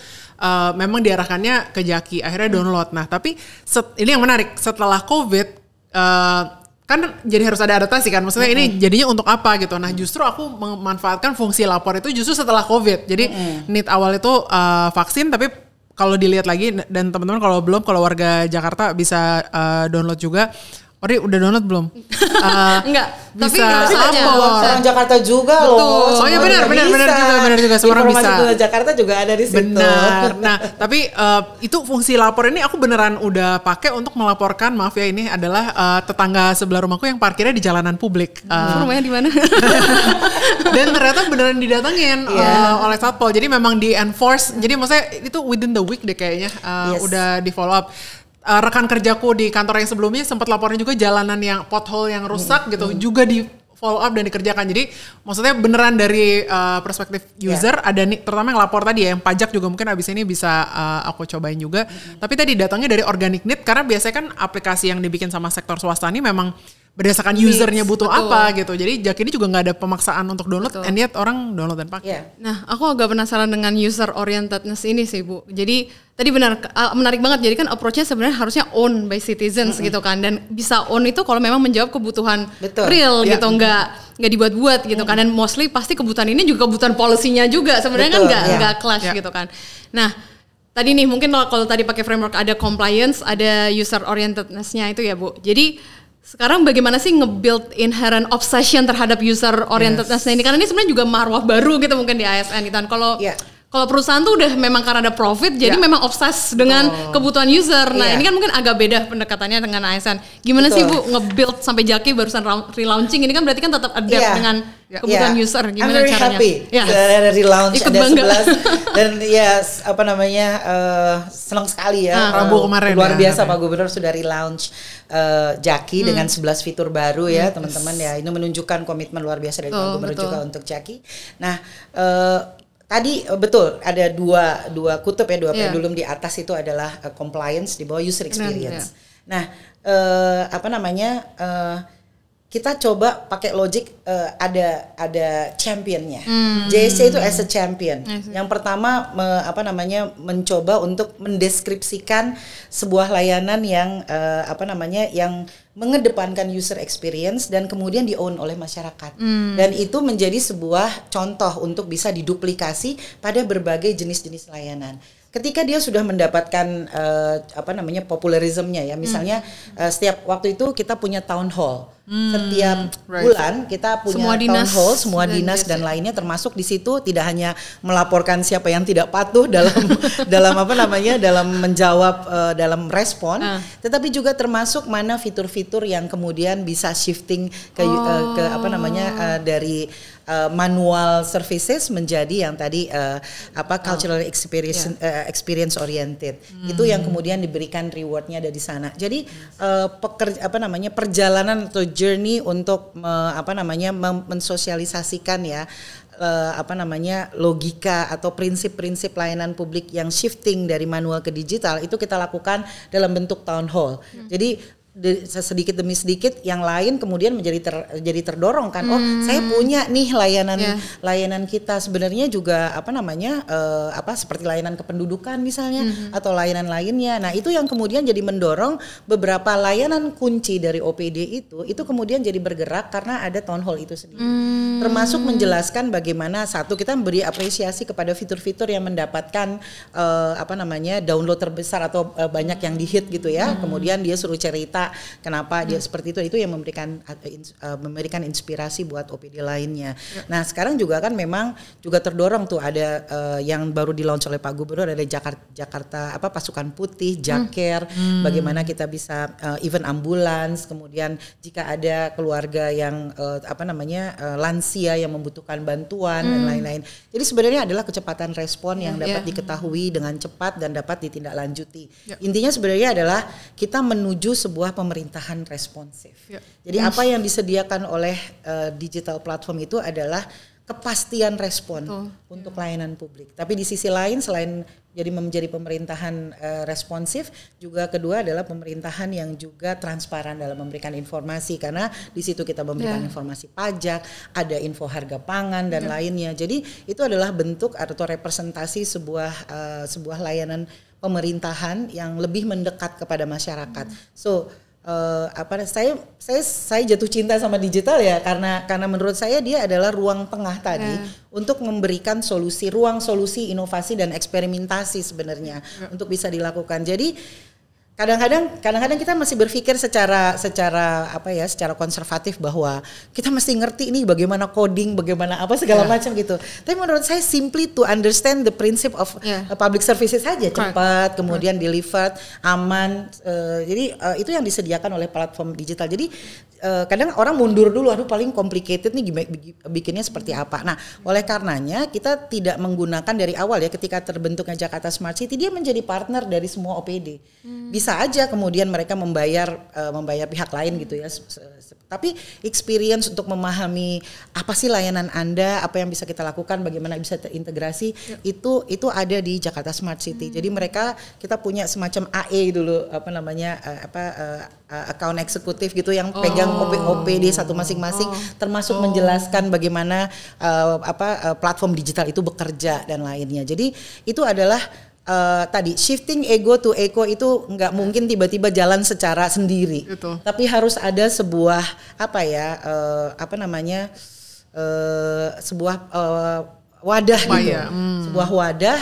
[SPEAKER 1] memang diarahkannya ke Jaki, akhirnya download. Nah tapi ini yang menarik, setelah COVID kan jadi harus ada adaptasi kan, maksudnya ini jadinya untuk apa gitu. Nah justru aku memanfaatkan fungsi lapor itu justru setelah COVID. Jadi need awal itu vaksin, tapi kalau dilihat lagi dan teman-teman kalau belum, kalau warga Jakarta bisa download juga. Ori udah download belum?
[SPEAKER 2] Enggak, tapi
[SPEAKER 1] bisa
[SPEAKER 3] lapor. Orang Jakarta juga loh.
[SPEAKER 1] Oh iya benar juga semua orang bisa.
[SPEAKER 3] Informasi Jakarta juga ada di situ.
[SPEAKER 1] Benar. Nah, tapi itu fungsi lapor ini aku beneran udah pakai untuk melaporkan, maaf ya ini adalah tetangga sebelah rumahku yang parkirnya di jalanan publik.
[SPEAKER 2] Rumahnya di mana?
[SPEAKER 1] Dan ternyata beneran didatengin oleh Satpol. Jadi memang di enforce. Jadi maksudnya itu within the week deh kayaknya udah di follow up. Rekan kerjaku di kantor yang sebelumnya sempat laporin juga jalanan yang pothole yang rusak gitu juga di follow up dan dikerjakan. Jadi maksudnya beneran dari perspektif user ada nih, terutama yang lapor tadi ya, yang pajak juga mungkin abis ini bisa aku cobain juga. Tapi tadi datangnya dari organic need karena biasanya kan aplikasi yang dibikin sama sektor swasta ini memang berdasarkan usernya butuh apa gitu. Jadi Jak ini juga nggak ada pemaksaan untuk download, and yet orang download dan pakai.
[SPEAKER 2] Nah, aku agak penasaran dengan user orientedness ini sih, Bu. Jadi tadi benar, menarik banget. Jadi kan approach-nya sebenarnya harusnya own by citizens gitu kan, dan bisa own itu kalau memang menjawab kebutuhan real gitu, nggak dibuat-buat gitu kan. Dan mostly pasti kebutuhan ini juga kebutuhan policy-nya juga sebenarnya kan nggak clash gitu kan. Nah, tadi nih mungkin kalau tadi pakai framework ada compliance, ada user orientedness-nya itu ya, Bu. Jadi sekarang bagaimana sih nge-build inherent obsession terhadap user orientedness ini? Karena ini sebenarnya juga marwah baru gitu mungkin di ASN gitu kan. Kalau perusahaan tuh udah memang karena ada profit, jadi memang obses dengan kebutuhan user. Nah ini kan mungkin agak beda pendekatannya dengan ASN. Gimana sih Bu nge-build sampai Jaki barusan relaunching ini kan berarti kan tetap adapt dengan kebutuhan user. Gimana caranya?
[SPEAKER 3] I'm very happy ada relaunch, ada 11 dan senang sekali ya.
[SPEAKER 1] Rabu kemarin
[SPEAKER 3] luar biasa Pak Gubernur sudah relaunch Jaki dengan 11 fitur baru ya teman-teman ya. Ini menunjukkan komitmen luar biasa dari Pak Gubernur juga untuk Jaki. Nah tadi betul ada dua kutub ya, dua pendulum di atas itu adalah compliance, di bawah user experience. Nah kita coba pakai logic ada championnya. JSC itu as a champion. Yang pertama mencoba untuk mendeskripsikan sebuah layanan yang yang mengedepankan user experience dan kemudian di-own oleh masyarakat. Dan itu menjadi sebuah contoh untuk bisa diduplikasi pada berbagai jenis-jenis layanan. Ketika dia sudah mendapatkan popularismnya ya, misalnya setiap waktu itu kita punya town hall. Setiap bulan kita punya town hall, semua dinas dan lainnya, termasuk di situ tidak hanya melaporkan siapa yang tidak patuh dalam menjawab dalam respon, tetapi juga termasuk mana fitur-fitur yang kemudian bisa shifting dari manual services menjadi yang tadi cultural experience oriented. Itu yang kemudian diberikan rewardnya ada di sana. Jadi perjalanan atau journey untuk mensosialisasikan ya logika atau prinsip-prinsip layanan publik yang shifting dari manual ke digital itu kita lakukan dalam bentuk town hall. Jadi sedikit demi sedikit yang lain kemudian jadi terdorong kan, saya punya nih layanan kita sebenarnya juga seperti layanan kependudukan misalnya atau layanan lainnya. Nah itu yang kemudian jadi mendorong beberapa layanan kunci dari OPD itu kemudian jadi bergerak karena ada town hall itu sendiri. Termasuk menjelaskan bagaimana satu kita memberi apresiasi kepada fitur-fitur yang mendapatkan download terbesar atau banyak yang di-hit gitu ya. Kemudian dia suruh cerita kenapa dia seperti itu yang memberikan inspirasi buat OPD lainnya. Nah sekarang juga kan memang juga terdorong tuh ada yang baru di-launch oleh Pak Gubernur, ada Jakarta pasukan putih, Jaker, bagaimana kita bisa event ambulans, kemudian jika ada keluarga yang lansia yang membutuhkan bantuan dan lain-lain. Jadi sebenarnya adalah kecepatan respon yang dapat diketahui dengan cepat dan dapat ditindaklanjuti. Intinya sebenarnya adalah kita menuju sebuah pemerintahan responsif. Jadi apa yang disediakan oleh digital platform itu adalah kepastian respon untuk layanan publik. Tapi di sisi lain selain jadi menjadi pemerintahan responsif, juga kedua adalah pemerintahan yang juga transparan dalam memberikan informasi, karena di situ kita memberikan informasi pajak, ada info harga pangan dan lainnya. Jadi itu adalah bentuk atau representasi sebuah layanan pemerintahan yang lebih mendekat kepada masyarakat. So saya jatuh cinta sama digital ya karena menurut saya dia adalah ruang tengah tadi untuk memberikan ruang solusi inovasi dan eksperimentasi sebenarnya untuk bisa dilakukan. Jadi kadang-kadang kita masih berpikir secara konservatif bahwa kita mesti ngerti ini bagaimana coding, bagaimana apa segala macam gitu. Tapi menurut saya simply to understand the principle of public services saja, cepat, kemudian delivered, aman. Jadi itu yang disediakan oleh platform digital. Jadi kadang orang mundur dulu, aduh paling complicated nih bikinnya seperti apa. Nah, oleh karenanya kita tidak menggunakan dari awal ya, ketika terbentuknya Jakarta Smart City dia menjadi partner dari semua OPD. Bisa aja kemudian mereka membayar pihak lain gitu ya. Tapi experience untuk memahami apa sih layanan Anda, apa yang bisa kita lakukan, bagaimana bisa terintegrasi itu ada di Jakarta Smart City. Jadi kita punya semacam AE dulu account eksekutif gitu yang pegang OPD satu masing-masing, termasuk menjelaskan bagaimana platform digital itu bekerja dan lainnya. Jadi itu adalah tadi shifting ego to eco itu nggak mungkin tiba-tiba jalan secara sendiri, tapi harus ada sebuah sebuah wadah gitu, sebuah wadah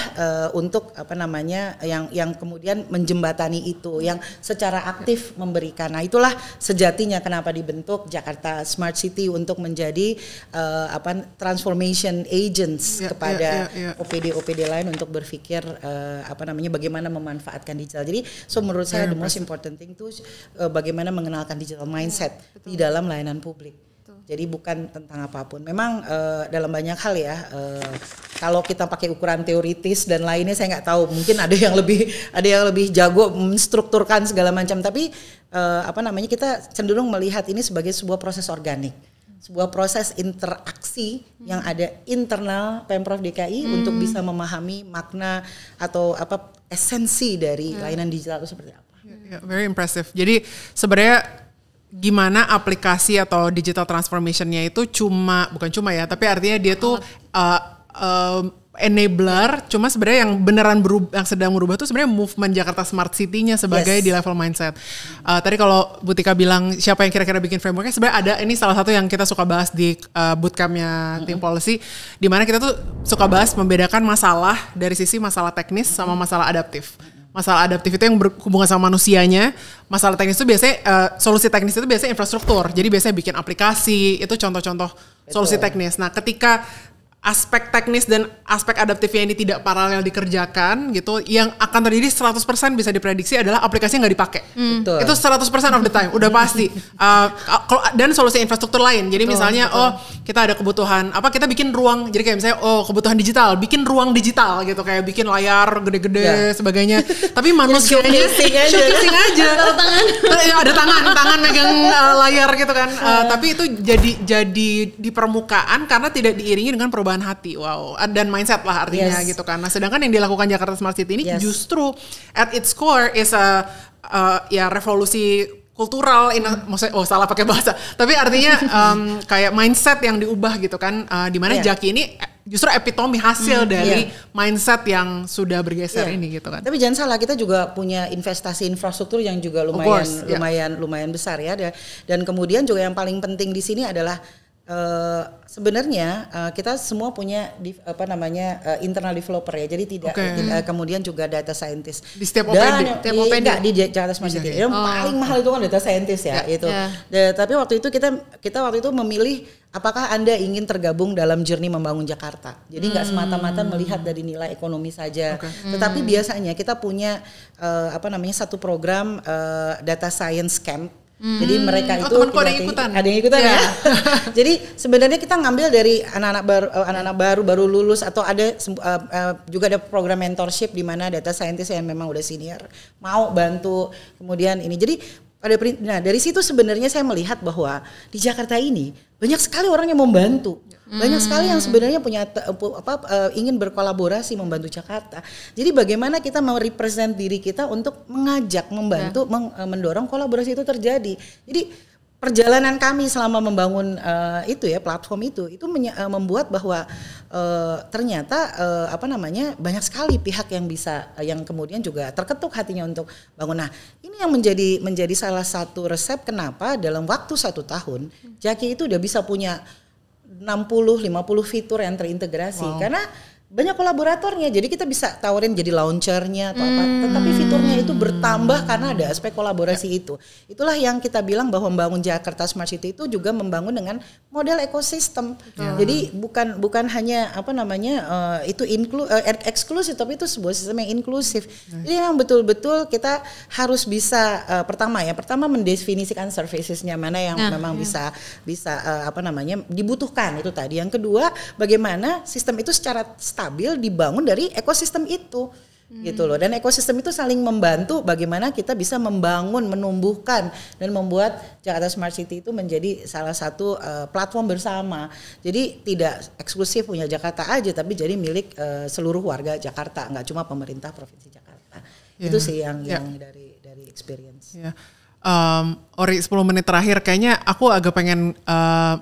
[SPEAKER 3] untuk yang kemudian menjembatani itu, yang secara aktif memberikan. Nah itulah sejatinya kenapa dibentuk Jakarta Smart City untuk menjadi transformation agents kepada OPD lain untuk berpikir bagaimana memanfaatkan digital. Jadi menurut saya the most important thing itu bagaimana mengenalkan digital mindset di dalam layanan publik. Jadi bukan tentang apapun. Memang dalam banyak hal ya. Kalau kita pakai ukuran teoritis dan lainnya saya nggak tahu. Mungkin ada yang lebih jago menstrukturkan segala macam. Tapi kita cenderung melihat ini sebagai sebuah proses organik, sebuah proses interaksi yang ada internal Pemprov DKI untuk bisa memahami makna atau esensi dari layanan digital itu seperti apa.
[SPEAKER 1] Very impressive. Jadi sebenarnya gimana aplikasi atau digital transformation-nya itu bukan cuma ya, tapi artinya dia tuh enabler, cuma sebenarnya yang beneran yang sedang berubah tuh sebenarnya movement Jakarta Smart City-nya sebagai di level mindset. Tadi kalau Bu Tika bilang siapa yang kira-kira bikin frameworknya, sebenarnya ada, ini salah satu yang kita suka bahas di bootcamp-nya tim policy, di mana kita tuh suka bahas membedakan masalah dari sisi masalah teknis sama masalah adaptif. Masalah adaptif itu yang berhubungan sama manusianya. Masalah teknis itu biasanya solusi teknis itu biasanya infrastruktur. Jadi biasanya bikin aplikasi, itu contoh-contoh solusi teknis. Nah, ketika aspek teknis dan aspek adaptifnya ini tidak paralel dikerjakan gitu, yang akan terjadi 100% bisa diprediksi adalah aplikasinya nggak dipakai. Itu 100% of the time, udah pasti. Dan solusi infrastruktur lain. Jadi misalnya kita ada kebutuhan kita bikin ruang, jadi kayak misalnya kebutuhan digital, bikin ruang digital gitu, kayak bikin layar gede-gede sebagainya. Tapi manusianya showcasing aja. Ada tangan megang layar gitu kan. Tapi itu jadi di permukaan karena tidak diiringi dengan perubahan hati, dan mindset lah artinya gitu kan. Nah, sedangkan yang dilakukan Jakarta Smart City ini justru at its core is revolusi kultural, maksudnya salah pakai bahasa, tapi artinya kayak mindset yang diubah gitu kan, di mana Jaki ini justru epitome hasil dari mindset yang sudah bergeser ini gitu kan.
[SPEAKER 3] Tapi jangan salah, kita juga punya investasi infrastruktur yang juga lumayan besar ya, dan kemudian juga yang paling penting di sini adalah sebenarnya kita semua punya internal developer ya, jadi tidak kemudian juga data scientist
[SPEAKER 1] di setiap OPD.
[SPEAKER 3] Di Jakarta Smart City. Yang paling mahal itu kan data scientist ya itu. Tapi waktu itu kita memilih apakah Anda ingin tergabung dalam journey membangun Jakarta. Jadi nggak semata-mata melihat dari nilai ekonomi saja. Tetapi biasanya kita punya satu program data science camp. Jadi mereka itu ada yang ikutan ya. Jadi sebenarnya kita ngambil dari anak-anak baru lulus, atau ada juga ada program mentorship di mana data scientist yang memang udah senior mau bantu kemudian ini. Jadi dari situ sebenarnya saya melihat bahwa di Jakarta ini banyak sekali orang yang membantu. Banyak sekali yang sebenarnya punya ingin berkolaborasi membantu Jakarta. Jadi bagaimana kita mau represent diri kita untuk mengajak, membantu, mendorong kolaborasi itu terjadi. Jadi perjalanan kami selama membangun itu ya platform itu membuat bahwa ternyata banyak sekali pihak yang kemudian juga terketuk hatinya untuk bangun. Nah, ini yang menjadi salah satu resep kenapa dalam waktu 1 tahun Jaki itu udah bisa punya 60-50 fitur yang terintegrasi. Karena banyak kolaboratornya, jadi kita bisa tawarin jadi launchernya atau apa, tetapi fiturnya itu bertambah karena ada aspek kolaborasi itu. Itulah yang kita bilang bahwa membangun Jakarta Smart City itu juga membangun dengan model ekosistem. Jadi bukan hanya itu eksklusif, tapi itu sebuah sistem yang inklusif. Jadi yang betul-betul kita harus bisa pertama mendefinisikan servicesnya mana yang memang bisa dibutuhkan itu tadi. Yang kedua, bagaimana sistem itu secara stabil dibangun dari ekosistem itu gitu loh, dan ekosistem itu saling membantu bagaimana kita bisa membangun, menumbuhkan dan membuat Jakarta Smart City itu menjadi salah satu platform bersama. Jadi tidak eksklusif punya Jakarta aja, tapi jadi milik seluruh warga Jakarta, nggak cuma pemerintah Provinsi Jakarta. Itu sih yang dari experience.
[SPEAKER 1] Ori, 10 menit terakhir kayaknya aku agak pengen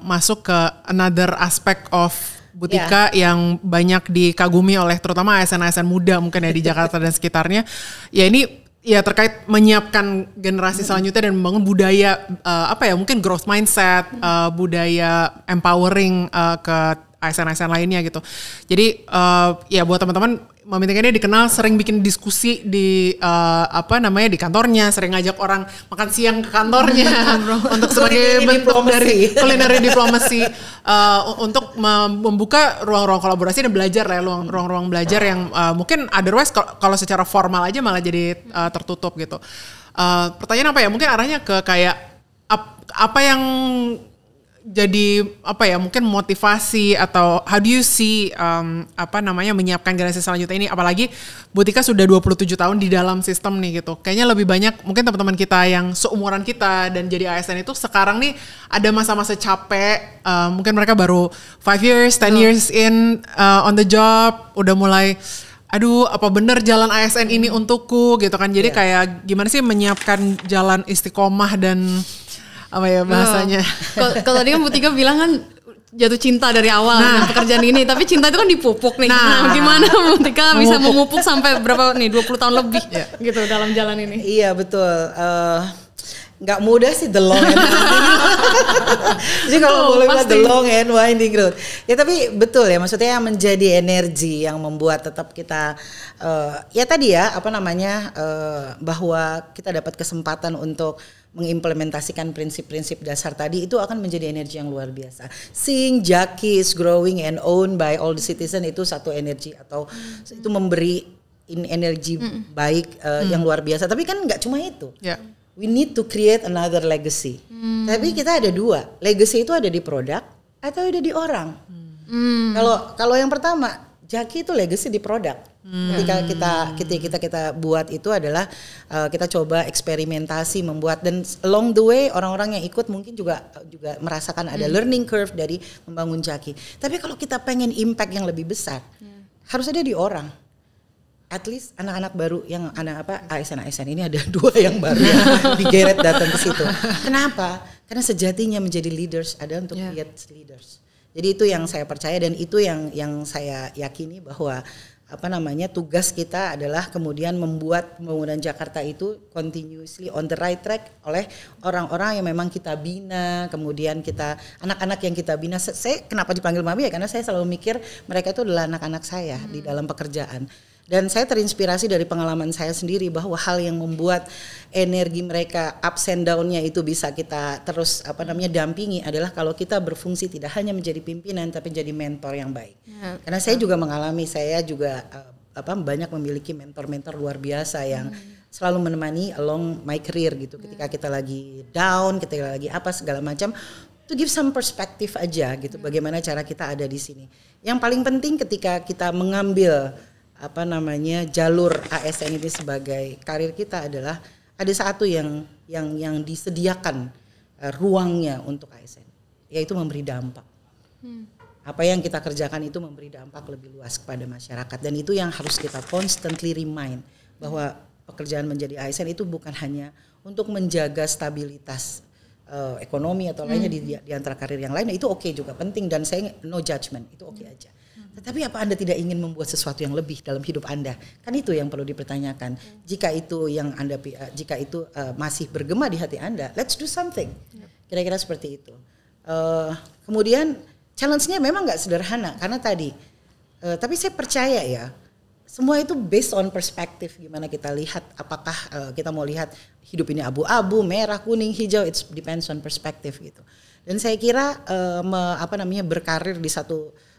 [SPEAKER 1] masuk ke another aspect of Butika yang banyak dikagumi oleh terutama ASN-ASN muda mungkin ya di Jakarta dan sekitarnya. Ya ini ya terkait menyiapkan generasi selanjutnya dan membangun budaya mungkin growth mindset, budaya empowering ke ASN-ASN lainnya gitu. Jadi ya buat teman-teman, Memitika ini dikenal sering bikin diskusi di di kantornya, sering ngajak orang makan siang ke kantornya untuk sebagai bentuk dari culinary diplomasi untuk membuka ruang-ruang kolaborasi dan belajar lah, ruang-ruang belajar yang mungkin otherwise kalau secara formal aja malah jadi tertutup gitu. Pertanyaan apa ya? Mungkin arahnya ke kayak apa yang jadi mungkin motivasi atau how do you see menyiapkan generasi selanjutnya ini, apalagi Butika sudah 27 tahun di dalam sistem nih gitu. Kayaknya lebih banyak mungkin teman-teman kita yang seumuran kita dan jadi ASN itu sekarang nih ada masa-masa capek, mungkin mereka baru 5 years, 10 years in on the job, udah mulai aduh apa bener jalan ASN ini untukku gitu kan. Jadi kayak gimana sih menyiapkan jalan istiqomah dan apa ya bahasanya.
[SPEAKER 2] Kalau tadi kan Butika bilang kan jatuh cinta dari awal dengan pekerjaan ini, tapi cinta itu kan dipupuk nih. Nah gimana Butika bisa memupuk sampai berapa nih 20 tahun lebih gitu dalam jalan ini? Iya
[SPEAKER 3] betul. Nggak mudah sih the long and jadi kalau boleh bilang the long and winding road ya, tapi betul ya, maksudnya yang menjadi energi yang membuat tetap kita bahwa kita dapat kesempatan untuk mengimplementasikan prinsip-prinsip dasar tadi itu akan menjadi energi yang luar biasa. Seeing Jaki is growing and owned by all the citizen itu satu energi, atau itu memberi energi baik yang luar biasa. Tapi kan nggak cuma itu. We need to create another legacy. Tapi kita ada dua. Legacy itu ada di produk atau ada di orang. Kalau yang pertama, Jaki itu legacy di produk. Ketika kita buat itu adalah kita coba eksperimentasi membuat, dan along the way orang-orang yang ikut mungkin juga merasakan ada learning curve dari membangun Jaki. Tapi kalau kita pengen impact yang lebih besar, harus ada di orang. At least anak-anak baru yang ASN ini ada 2 yang baru yang digeret datang ke situ. Kenapa? Karena sejatinya menjadi leaders ada untuk create leaders. Jadi itu yang saya percaya, dan itu yang saya yakini bahwa tugas kita adalah kemudian membuat pembangunan Jakarta itu continuously on the right track oleh orang-orang yang memang kita bina, kemudian kita anak-anak yang kita bina. Saya kenapa dipanggil Mami ya, karena saya selalu mikir mereka itu adalah anak-anak saya di dalam pekerjaan. Dan saya terinspirasi dari pengalaman saya sendiri bahwa hal yang membuat energi mereka ups and down-nya itu bisa kita terus dampingi adalah kalau kita berfungsi tidak hanya menjadi pimpinan tapi jadi mentor yang baik. Karena saya juga mengalami, saya juga banyak memiliki mentor-mentor luar biasa yang selalu menemani along my career gitu. Ketika kita lagi down, ketika lagi segala macam, to give some perspective aja gitu, bagaimana cara kita ada di sini. Yang paling penting ketika kita mengambil jalur ASN ini sebagai karir kita adalah ada satu yang disediakan ruangnya untuk ASN, yaitu memberi dampak. Apa yang kita kerjakan itu memberi dampak lebih luas kepada masyarakat, dan itu yang harus kita constantly remind bahwa pekerjaan menjadi ASN itu bukan hanya untuk menjaga stabilitas ekonomi atau lainnya di antara karir yang lain, itu oke juga, penting, dan saya no judgment, itu oke aja. Tetapi apa Anda tidak ingin membuat sesuatu yang lebih dalam hidup Anda? Kan itu yang perlu dipertanyakan. Jika itu yang Anda, jika itu masih bergema di hati Anda, let's do something. Kira-kira seperti itu. Kemudian challenge-nya memang nggak sederhana karena tadi. Tapi saya percaya ya, semua itu based on perspektif, gimana kita lihat, apakah kita mau lihat hidup ini abu-abu, merah, kuning, hijau, it depends on perspektif gitu. Dan saya kira berkarir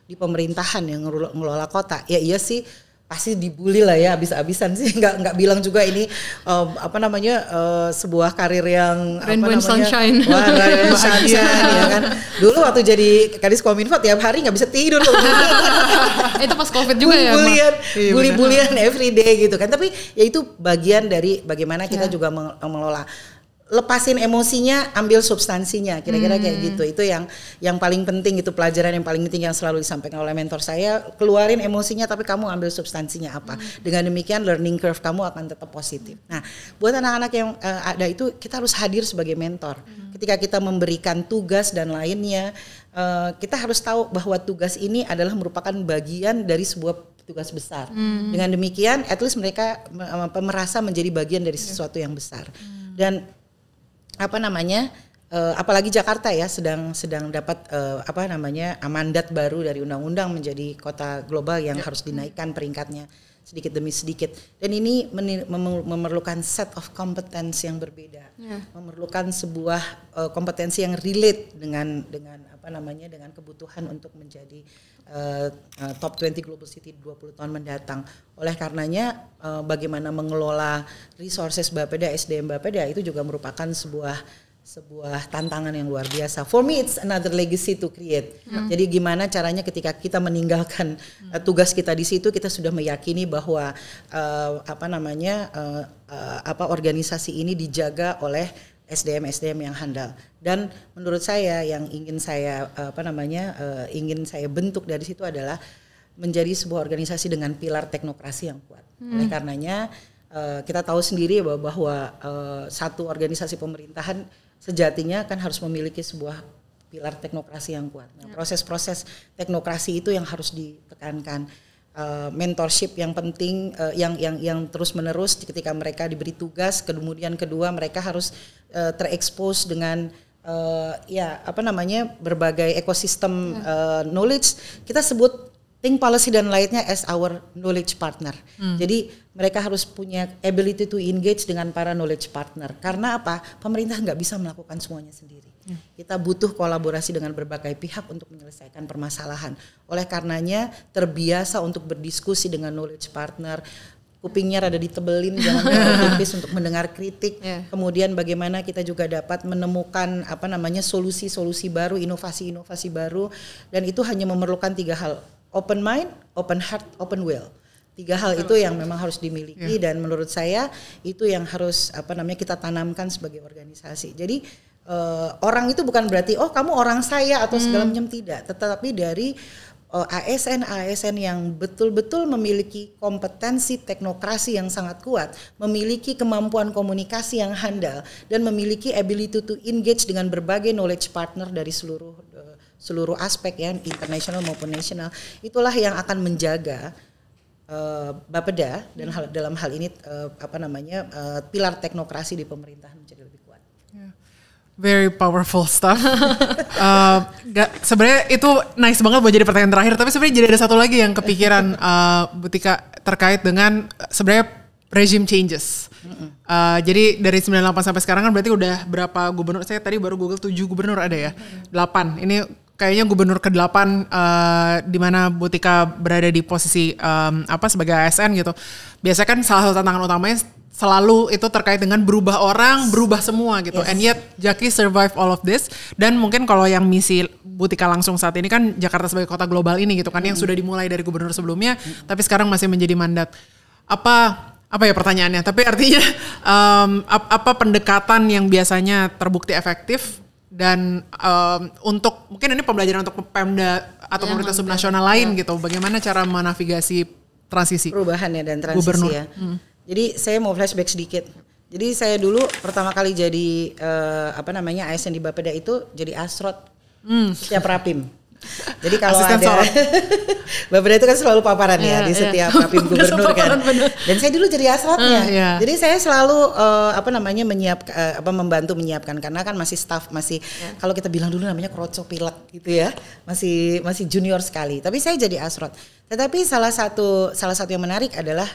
[SPEAKER 3] di pemerintahan yang ngelola kota, ya iya sih pasti dibully lah ya habis-habisan sih, nggak bilang juga ini sebuah karir yang
[SPEAKER 2] Rainbow and Sunshine.
[SPEAKER 3] Wah, Rainbow and Sunshine ya kan. Dulu waktu jadi Kadis Kominfo tiap hari nggak bisa tidur loh.
[SPEAKER 2] Itu pas Covid juga ya.
[SPEAKER 3] Bully-bullyan every day gitu kan. Tapi ya itu bagian dari bagaimana kita juga mengelola. Lepasin emosinya, ambil substansinya, kira-kira kayak gitu. Itu yang paling penting, itu pelajaran yang paling penting yang selalu disampaikan oleh mentor saya. Keluarin emosinya tapi kamu ambil substansinya apa. Dengan demikian learning curve kamu akan tetap positif. Nah, buat anak-anak yang ada itu, kita harus hadir sebagai mentor. Ketika kita memberikan tugas dan lainnya, kita harus tahu bahwa tugas ini adalah merupakan bagian dari sebuah tugas besar. Dengan demikian, at least mereka merasa menjadi bagian dari sesuatu yang besar. Dan apalagi Jakarta ya sedang dapat mandat baru dari undang-undang menjadi kota global yang harus dinaikkan peringkatnya sedikit demi sedikit, dan ini memerlukan set of competence yang berbeda, memerlukan sebuah kompetensi yang relate dengan kebutuhan untuk menjadi top 20 global city 20 tahun mendatang. Oleh karenanya bagaimana mengelola resources Bapeda, SDM Bapeda itu juga merupakan sebuah tantangan yang luar biasa. For me it's another legacy to create. Jadi gimana caranya ketika kita meninggalkan tugas kita di situ, kita sudah meyakini bahwa organisasi ini dijaga oleh SDM yang handal. Dan menurut saya yang ingin saya bentuk dari situ adalah menjadi sebuah organisasi dengan pilar teknokrasi yang kuat. Oleh karenanya kita tahu sendiri bahwa satu organisasi pemerintahan sejatinya kan harus memiliki sebuah pilar teknokrasi yang kuat. Nah, proses-proses teknokrasi itu yang harus ditekankan. Mentorship yang penting, yang terus-menerus ketika mereka diberi tugas, kemudian kedua mereka harus terekspos dengan berbagai ekosistem knowledge. Kita sebut Think Policy dan lainnya as our knowledge partner. Jadi mereka harus punya ability to engage dengan para knowledge partner. Karena apa? Pemerintah nggak bisa melakukan semuanya sendiri. Kita butuh kolaborasi dengan berbagai pihak untuk menyelesaikan permasalahan. Oleh karenanya terbiasa untuk berdiskusi dengan knowledge partner. Kupingnya rada ditebelin, jangan terlalu tipis untuk mendengar kritik. Kemudian bagaimana kita juga dapat menemukan solusi-solusi baru, inovasi-inovasi baru, dan itu hanya memerlukan 3 hal. Open mind, open heart, open will. 3 hal itu yang memang harus dimiliki, dan menurut saya itu yang harus kita tanamkan sebagai organisasi. Jadi orang itu bukan berarti kamu orang saya atau segala macam, tidak, tetapi dari ASN yang betul-betul memiliki kompetensi teknokrasi yang sangat kuat, memiliki kemampuan komunikasi yang handal, dan memiliki ability to engage dengan berbagai knowledge partner dari seluruh aspek ya, internasional maupun nasional. Itulah yang akan menjaga Bapeda dan dalam hal ini pilar teknokrasi di pemerintahan menjadi lebih kuat.
[SPEAKER 1] Very powerful stuff. Sebenarnya itu nice banget buat jadi pertanyaan terakhir, tapi sebenarnya jadi ada satu lagi yang kepikiran Bu Tika terkait dengan sebenarnya regime changes. Jadi dari 98 sampai sekarang kan berarti udah berapa gubernur? Saya tadi baru Google 7 gubernur ada ya. 8. Ini kayaknya gubernur ke-8 di mana Bu Tika berada di posisi sebagai ASN gitu. Biasanya kan salah satu tantangan utamanya selalu itu terkait dengan berubah orang, berubah semua gitu. And yet Jaki survive all of this. Dan mungkin kalau yang misi Bu Tika langsung saat ini kan Jakarta sebagai kota global ini gitu kan, yang sudah dimulai dari gubernur sebelumnya, tapi sekarang masih menjadi mandat. Apa ya pertanyaannya? Tapi artinya apa pendekatan yang biasanya terbukti efektif dan untuk mungkin ini pembelajaran untuk Pemda atau pemerintah subnasional lain gitu. Bagaimana cara menavigasi transisi
[SPEAKER 3] perubahan ya dan transisi gubernur. Ya. Jadi saya mau flashback sedikit. Jadi saya dulu pertama kali jadi ASN di Bapeda itu jadi asrot setiap rapim. Jadi kalau ada Bapeda itu kan selalu paparan di setiap rapim gubernur kan. Dan saya dulu jadi asrotnya. Jadi saya selalu membantu menyiapkan karena kan masih staff kalau kita bilang dulu namanya kroco pilek gitu ya. Masih junior sekali. Tapi saya jadi asrot. Tetapi salah satu yang menarik adalah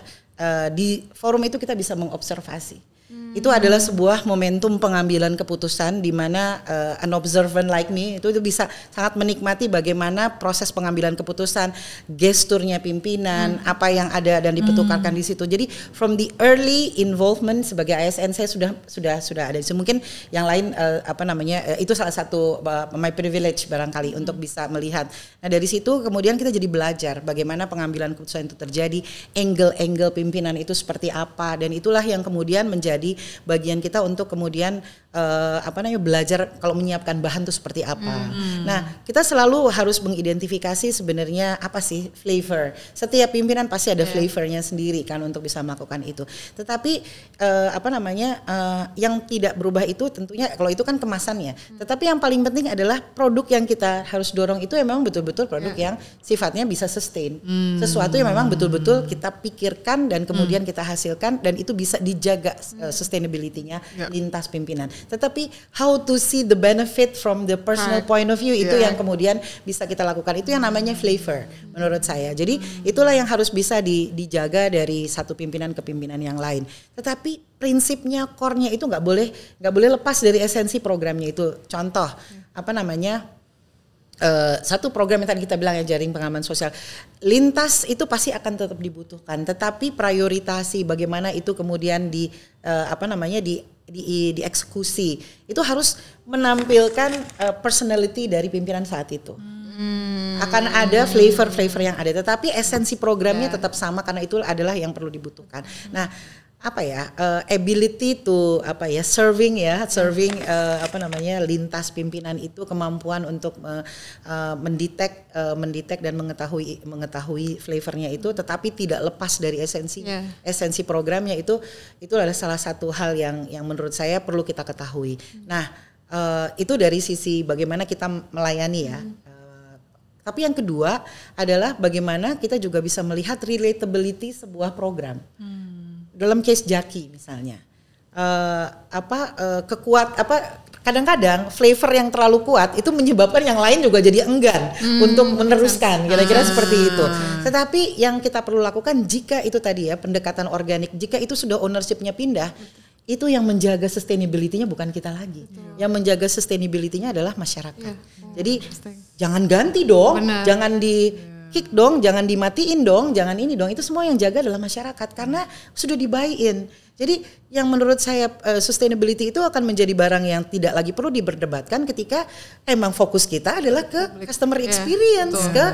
[SPEAKER 3] di forum itu kita bisa mengobservasi. Itu adalah sebuah momentum pengambilan keputusan di mana an observant like me itu bisa sangat menikmati bagaimana proses pengambilan keputusan, gesturnya pimpinan, apa yang ada dan dipetukarkan di situ. Jadi from the early involvement sebagai ASN saya sudah ada. So, mungkin yang lain itu salah satu my privilege barangkali untuk bisa melihat. Nah, dari situ kemudian kita jadi belajar bagaimana pengambilan keputusan itu terjadi, angle pimpinan itu seperti apa, dan itulah yang kemudian menjadi bagian kita untuk kemudian belajar kalau menyiapkan bahan itu seperti apa. Nah, kita selalu harus mengidentifikasi sebenarnya apa sih flavor. Setiap pimpinan pasti ada flavornya sendiri kan untuk bisa melakukan itu. Tetapi yang tidak berubah itu tentunya kalau itu kan kemasannya. Tetapi yang paling penting adalah produk yang kita harus dorong itu memang betul-betul produk yang sifatnya bisa sustain. Sesuatu yang memang betul-betul kita pikirkan dan kemudian kita hasilkan dan itu bisa dijaga sustainability-nya lintas pimpinan. Tetapi how to see the benefit from the personal point of view itu yang kemudian bisa kita lakukan. Itu yang namanya flavor menurut saya. Jadi itulah yang harus bisa dijaga dari satu pimpinan ke pimpinan yang lain. Tetapi prinsipnya, core-nya itu nggak boleh lepas dari esensi programnya itu. Contoh satu program yang tadi kita bilang jaring pengaman sosial lintas itu pasti akan tetap dibutuhkan, tetapi prioritasi bagaimana itu kemudian dieksekusi itu harus menampilkan personality dari pimpinan saat itu. Akan ada flavor yang ada, tetapi esensi programnya tetap sama karena itu adalah yang perlu dibutuhkan. Nah, ability to serving lintas pimpinan itu kemampuan untuk mendetek dan mengetahui flavornya itu, tetapi tidak lepas dari esensi programnya itu adalah salah satu hal yang menurut saya perlu kita ketahui. Nah, itu dari sisi bagaimana kita melayani ya. Tapi yang kedua adalah bagaimana kita juga bisa melihat relatability sebuah program. Dalam case Jaki misalnya, kadang-kadang flavor yang terlalu kuat itu menyebabkan yang lain juga jadi enggan untuk meneruskan, kira-kira seperti itu. Tetapi yang kita perlu lakukan jika itu tadi pendekatan organik, jika itu sudah ownership-nya pindah, itu yang menjaga sustainability-nya bukan kita lagi. Yang menjaga sustainability-nya adalah masyarakat. Jadi jangan ganti dong, jangan kick dong, jangan dimatiin dong, jangan ini dong. Itu semua yang jaga adalah masyarakat karena sudah di-buy-in. Jadi yang menurut saya sustainability itu akan menjadi barang yang tidak lagi perlu diperdebatkan ketika emang fokus kita adalah ke customer experience, ke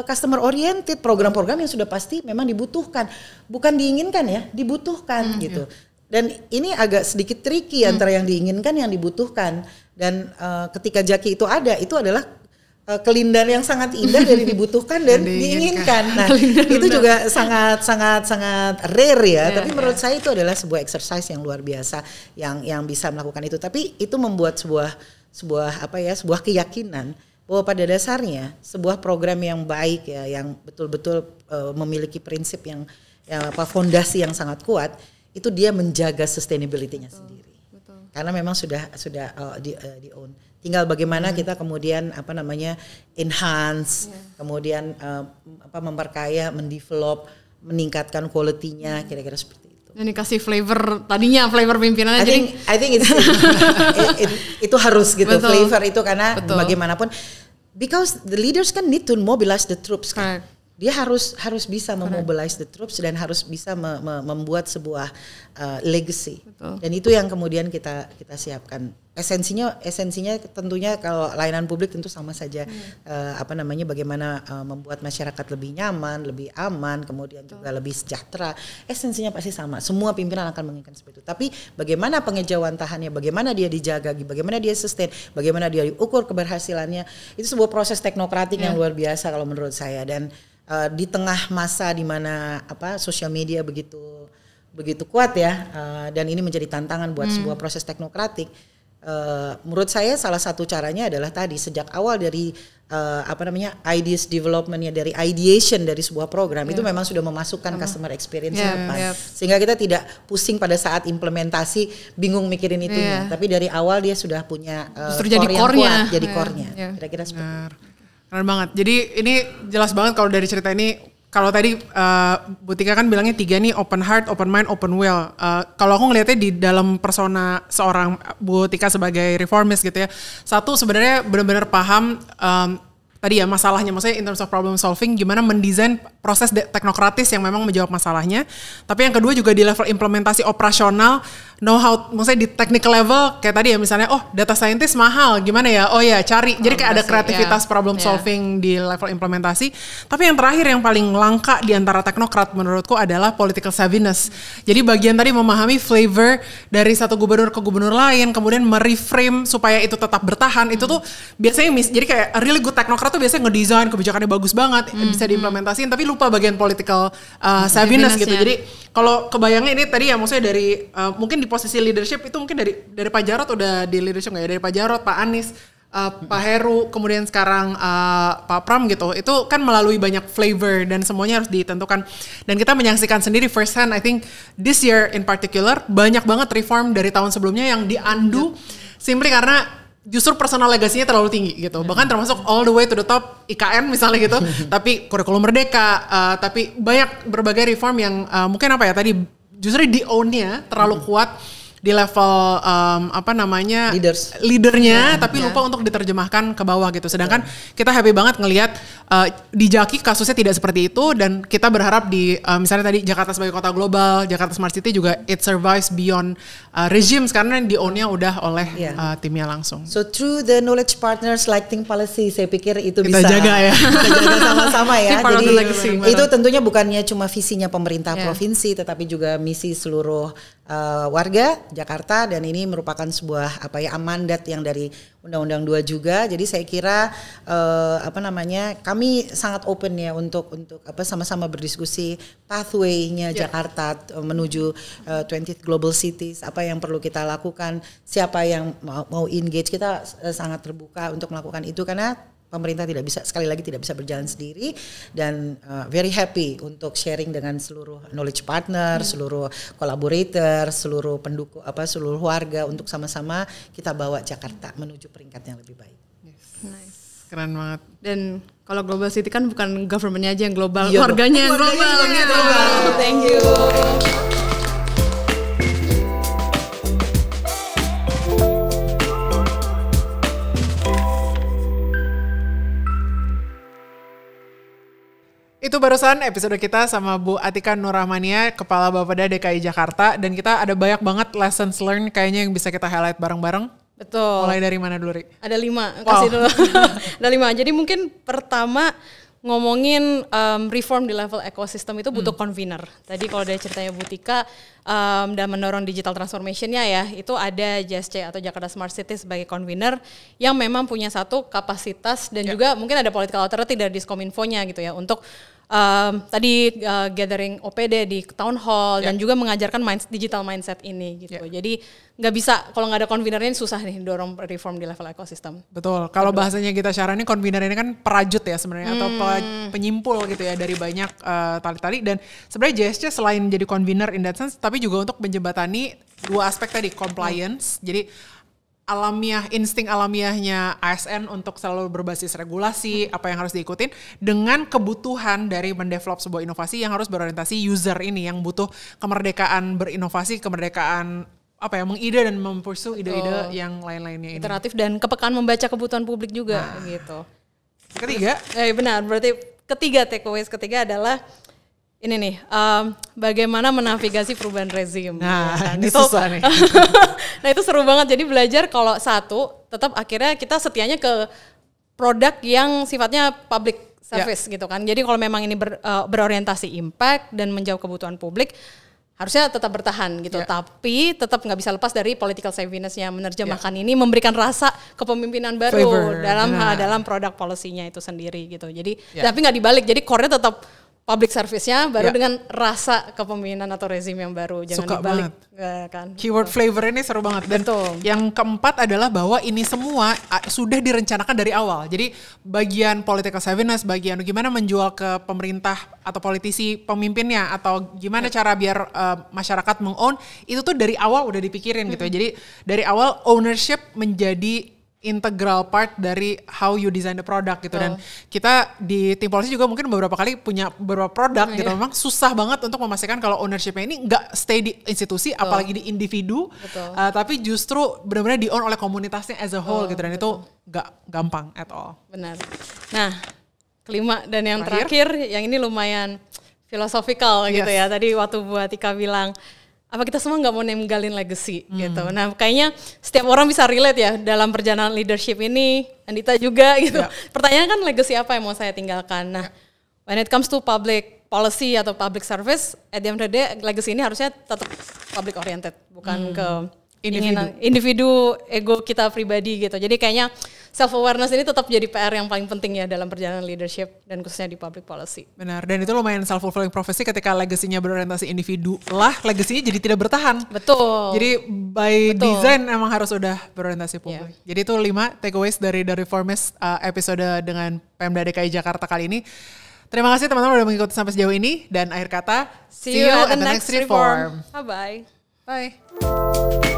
[SPEAKER 3] customer oriented, program-program yang sudah pasti memang dibutuhkan. Bukan diinginkan ya, dibutuhkan gitu. Dan ini agak sedikit tricky antara yang diinginkan yang dibutuhkan. Dan ketika Jaki itu ada, itu adalah kelindahan yang sangat indah dari dibutuhkan dan diinginkan. Nah, itu juga sangat rare ya. Tapi menurut saya itu adalah sebuah exercise yang luar biasa yang bisa melakukan itu. Tapi itu membuat sebuah keyakinan bahwa pada dasarnya sebuah program yang baik ya, yang betul-betul memiliki prinsip yang fondasi yang sangat kuat, itu dia menjaga sustainability-nya sendiri. Betul. Karena memang sudah di own. Tinggal bagaimana kita kemudian enhance, kemudian memperkaya, mendevelop, meningkatkan quality-nya, kira-kira seperti itu.
[SPEAKER 2] Dan dikasih flavor pimpinannya.
[SPEAKER 3] I think itu harus gitu. Betul. Flavor itu karena bagaimanapun, because the leaders kan need to mobilize the troops kan. Dia harus bisa memobilize the troops dan harus bisa membuat sebuah legacy. Betul. Dan itu yang kemudian kita siapkan. Esensinya tentunya kalau layanan publik tentu sama saja. Bagaimana membuat masyarakat lebih nyaman, lebih aman, kemudian juga lebih sejahtera. Esensinya pasti sama. Semua pimpinan akan menginginkan seperti itu. Tapi bagaimana pengejawantahannya, bagaimana dia dijaga, bagaimana dia sustain, bagaimana dia diukur keberhasilannya, itu sebuah proses teknokratik yang luar biasa kalau menurut saya. Dan di tengah masa di mana sosial media begitu begitu kuat ya, dan ini menjadi tantangan buat sebuah proses teknokratik. Menurut saya salah satu caranya adalah tadi sejak awal dari ideas development-nya, dari ideation dari sebuah program itu memang sudah memasukkan customer experience ke depan, sehingga kita tidak pusing pada saat implementasi bingung mikirin itunya, tapi dari awal dia sudah punya
[SPEAKER 2] core yang kuat,
[SPEAKER 3] jadi core-nya. Kira-kira seperti itu.
[SPEAKER 1] Keren banget. Jadi ini jelas banget kalau dari cerita ini. Kalau tadi Bu Tika kan bilangnya 3 nih, open heart, open mind, open will. Kalau aku ngelihatnya di dalam persona seorang Bu Tika sebagai reformist gitu ya. Satu sebenarnya benar-benar paham tadi ya masalahnya, maksudnya in terms of problem solving, gimana mendesain proses teknokratis yang memang menjawab masalahnya. Tapi yang kedua juga di level implementasi operasional, know how, maksudnya di technical level kayak tadi ya misalnya, oh data scientist mahal, gimana ya? Oh ya cari. Jadi kayak ada kreativitas problem solving di level implementasi. Tapi yang terakhir yang paling langka di antara teknokrat menurutku adalah political savviness. Jadi bagian tadi memahami flavor dari satu gubernur ke gubernur lain, kemudian mereframe supaya itu tetap bertahan. Itu tuh biasanya jadi kayak a really good teknokrat tuh biasanya ngedesain kebijakannya bagus banget, bisa diimplementasiin, tapi lupa bagian political savviness gitu. Jadi kalau kebayangnya ini tadi ya maksudnya dari mungkin di posisi leadership itu mungkin dari Pak Jarod udah di leadership nggak ya, dari Pak Jarod, Pak Anies, Pak Heru, kemudian sekarang Pak Pram gitu, itu kan melalui banyak flavor dan semuanya harus ditentukan. Dan kita menyaksikan sendiri first hand, I think this year in particular banyak banget reform dari tahun sebelumnya yang di-undo simply karena justru personal legasinya terlalu tinggi gitu. Bahkan termasuk all the way to the top IKN misalnya gitu. Tapi kurikulum merdeka, tapi banyak berbagai reform yang mungkin apa ya tadi justru di-own-nya terlalu kuat di level leadernya, tapi lupa untuk diterjemahkan ke bawah gitu. Sedangkan kita happy banget ngelihat di Jaki kasusnya tidak seperti itu, dan kita berharap di misalnya tadi Jakarta sebagai kota global, Jakarta Smart City juga it survives beyond regimes karena di own-nya udah oleh timnya langsung.
[SPEAKER 3] So through the knowledge partners like Think Policy, saya pikir itu
[SPEAKER 1] kita
[SPEAKER 3] bisa
[SPEAKER 1] jaga ya.
[SPEAKER 3] Kita jaga sama-sama ya. Jadi itu
[SPEAKER 1] benar.
[SPEAKER 3] tentunya bukannya cuma visinya pemerintah provinsi, tetapi juga misi seluruh warga Jakarta, dan ini merupakan sebuah mandat yang dari Undang-Undang 2 juga. Jadi saya kira kami sangat open ya untuk sama-sama berdiskusi pathway-nya Jakarta menuju 20th Global Cities, apa yang perlu kita lakukan, siapa yang mau engage, kita sangat terbuka untuk melakukan itu karena pemerintah tidak bisa berjalan sendiri, dan very happy untuk sharing dengan seluruh knowledge partner, seluruh collaborator, seluruh pendukung, seluruh warga untuk sama-sama kita bawa Jakarta menuju peringkat yang lebih baik.
[SPEAKER 2] Nice.
[SPEAKER 1] Keren banget.
[SPEAKER 2] Dan kalau Global City kan bukan government-nya aja yang global, warganya yang global.
[SPEAKER 3] Thank you.
[SPEAKER 1] Itu barusan episode kita sama Bu Atika Nurrahmania, Kepala Bapeda DKI Jakarta, dan kita ada banyak banget lessons learned kayaknya yang bisa kita highlight bareng-bareng.
[SPEAKER 2] Betul.
[SPEAKER 1] Mulai dari mana dulu, Ri?
[SPEAKER 2] Ada 5, kasih dulu. Ada 5. Jadi mungkin pertama ngomongin reform di level ekosistem itu butuh convener. Tadi kalau dari ceritanya Bu Tika dan mendorong digital transformation-nya ya, itu ada JSC atau Jakarta Smart City sebagai convener yang memang punya satu kapasitas dan juga mungkin ada political authority dari Diskominfo-nya gitu ya untuk tadi gathering OPD di town hall dan juga mengajarkan digital mindset ini gitu. Jadi nggak bisa kalau nggak ada convener-nya susah nih dorong reform di level ekosistem.
[SPEAKER 1] Betul. Kalau bahasanya Gita Syara ini convener ini kan perajut ya sebenarnya atau penyimpul gitu ya dari banyak tali-tali, dan sebenarnya JSC selain jadi convener in that sense tapi juga untuk menjembatani dua aspek tadi, compliance. Jadi insting alamiahnya ASN untuk selalu berbasis regulasi, apa yang harus diikutin, dengan kebutuhan dari mendevelop sebuah inovasi yang harus berorientasi user ini, yang butuh kemerdekaan berinovasi, kemerdekaan mengide dan mempursue ide-ide yang lain-lainnya ini.
[SPEAKER 2] Iteratif dan kepekaan membaca kebutuhan publik juga gitu.
[SPEAKER 1] Ketiga?
[SPEAKER 2] Benar, berarti takeaways ketiga adalah ini nih, bagaimana menavigasi perubahan rezim.
[SPEAKER 1] Nah, ini susah nih.
[SPEAKER 2] Nah itu seru banget, jadi belajar kalau tetap akhirnya kita setianya ke produk yang sifatnya public service gitu kan. Jadi kalau memang ini berorientasi impact dan menjawab kebutuhan publik, harusnya tetap bertahan gitu. Tapi tetap nggak bisa lepas dari political savviness-nya, menerjemahkan ini, memberikan rasa kepemimpinan baru dalam produk policy-nya itu sendiri gitu. Jadi tapi nggak dibalik, jadi core-nya tetap public service-nya, baru dengan rasa kepemimpinan atau rezim yang baru. Jangan
[SPEAKER 1] Suka
[SPEAKER 2] dibalik.
[SPEAKER 1] banget.
[SPEAKER 2] Kan?
[SPEAKER 1] Keyword flavor ini seru banget. Dan yang keempat adalah bahwa ini semua sudah direncanakan dari awal. Jadi bagian political savviness, bagian gimana menjual ke pemerintah atau politisi pemimpinnya, atau gimana cara biar masyarakat meng-own, itu tuh dari awal udah dipikirin gitu ya. Jadi dari awal ownership menjadi integral part dari how you design the product gitu. Dan kita di tim polisi juga mungkin beberapa kali punya beberapa produk gitu. Memang susah banget untuk memastikan kalau ownership-nya ini nggak stay di institusi, apalagi di individu, tapi justru benar-benar di-own oleh komunitasnya as a whole gitu. Dan itu nggak gampang at all.
[SPEAKER 2] Benar. Nah, kelima dan yang terakhir yang ini lumayan philosophical gitu ya. Tadi waktu Bu Atika bilang, apa kita semua nggak mau ninggalin legacy gitu. Nah, kayaknya setiap orang bisa relate ya dalam perjalanan leadership ini. Andita juga gitu. Pertanyaan kan legacy apa yang mau saya tinggalkan. Nah, when it comes to public policy atau public service, at the end of the day, legacy ini harusnya tetap public oriented, bukan ke individu ego kita pribadi gitu. Jadi kayaknya self awareness ini tetap jadi PR yang paling penting ya dalam perjalanan leadership dan khususnya di public policy.
[SPEAKER 1] Benar, dan itu lumayan self fulfilling prophecy ketika legasinya berorientasi individu lah, legasinya jadi tidak bertahan.
[SPEAKER 2] Betul.
[SPEAKER 1] Jadi by design emang harus udah berorientasi publik. Jadi itu 5 takeaways dari The Reformist episode dengan Pemda DKI Jakarta kali ini. Terima kasih teman-teman udah mengikuti sampai sejauh ini, dan akhir kata,
[SPEAKER 2] see you at the next reform. Bye-bye.
[SPEAKER 1] Bye.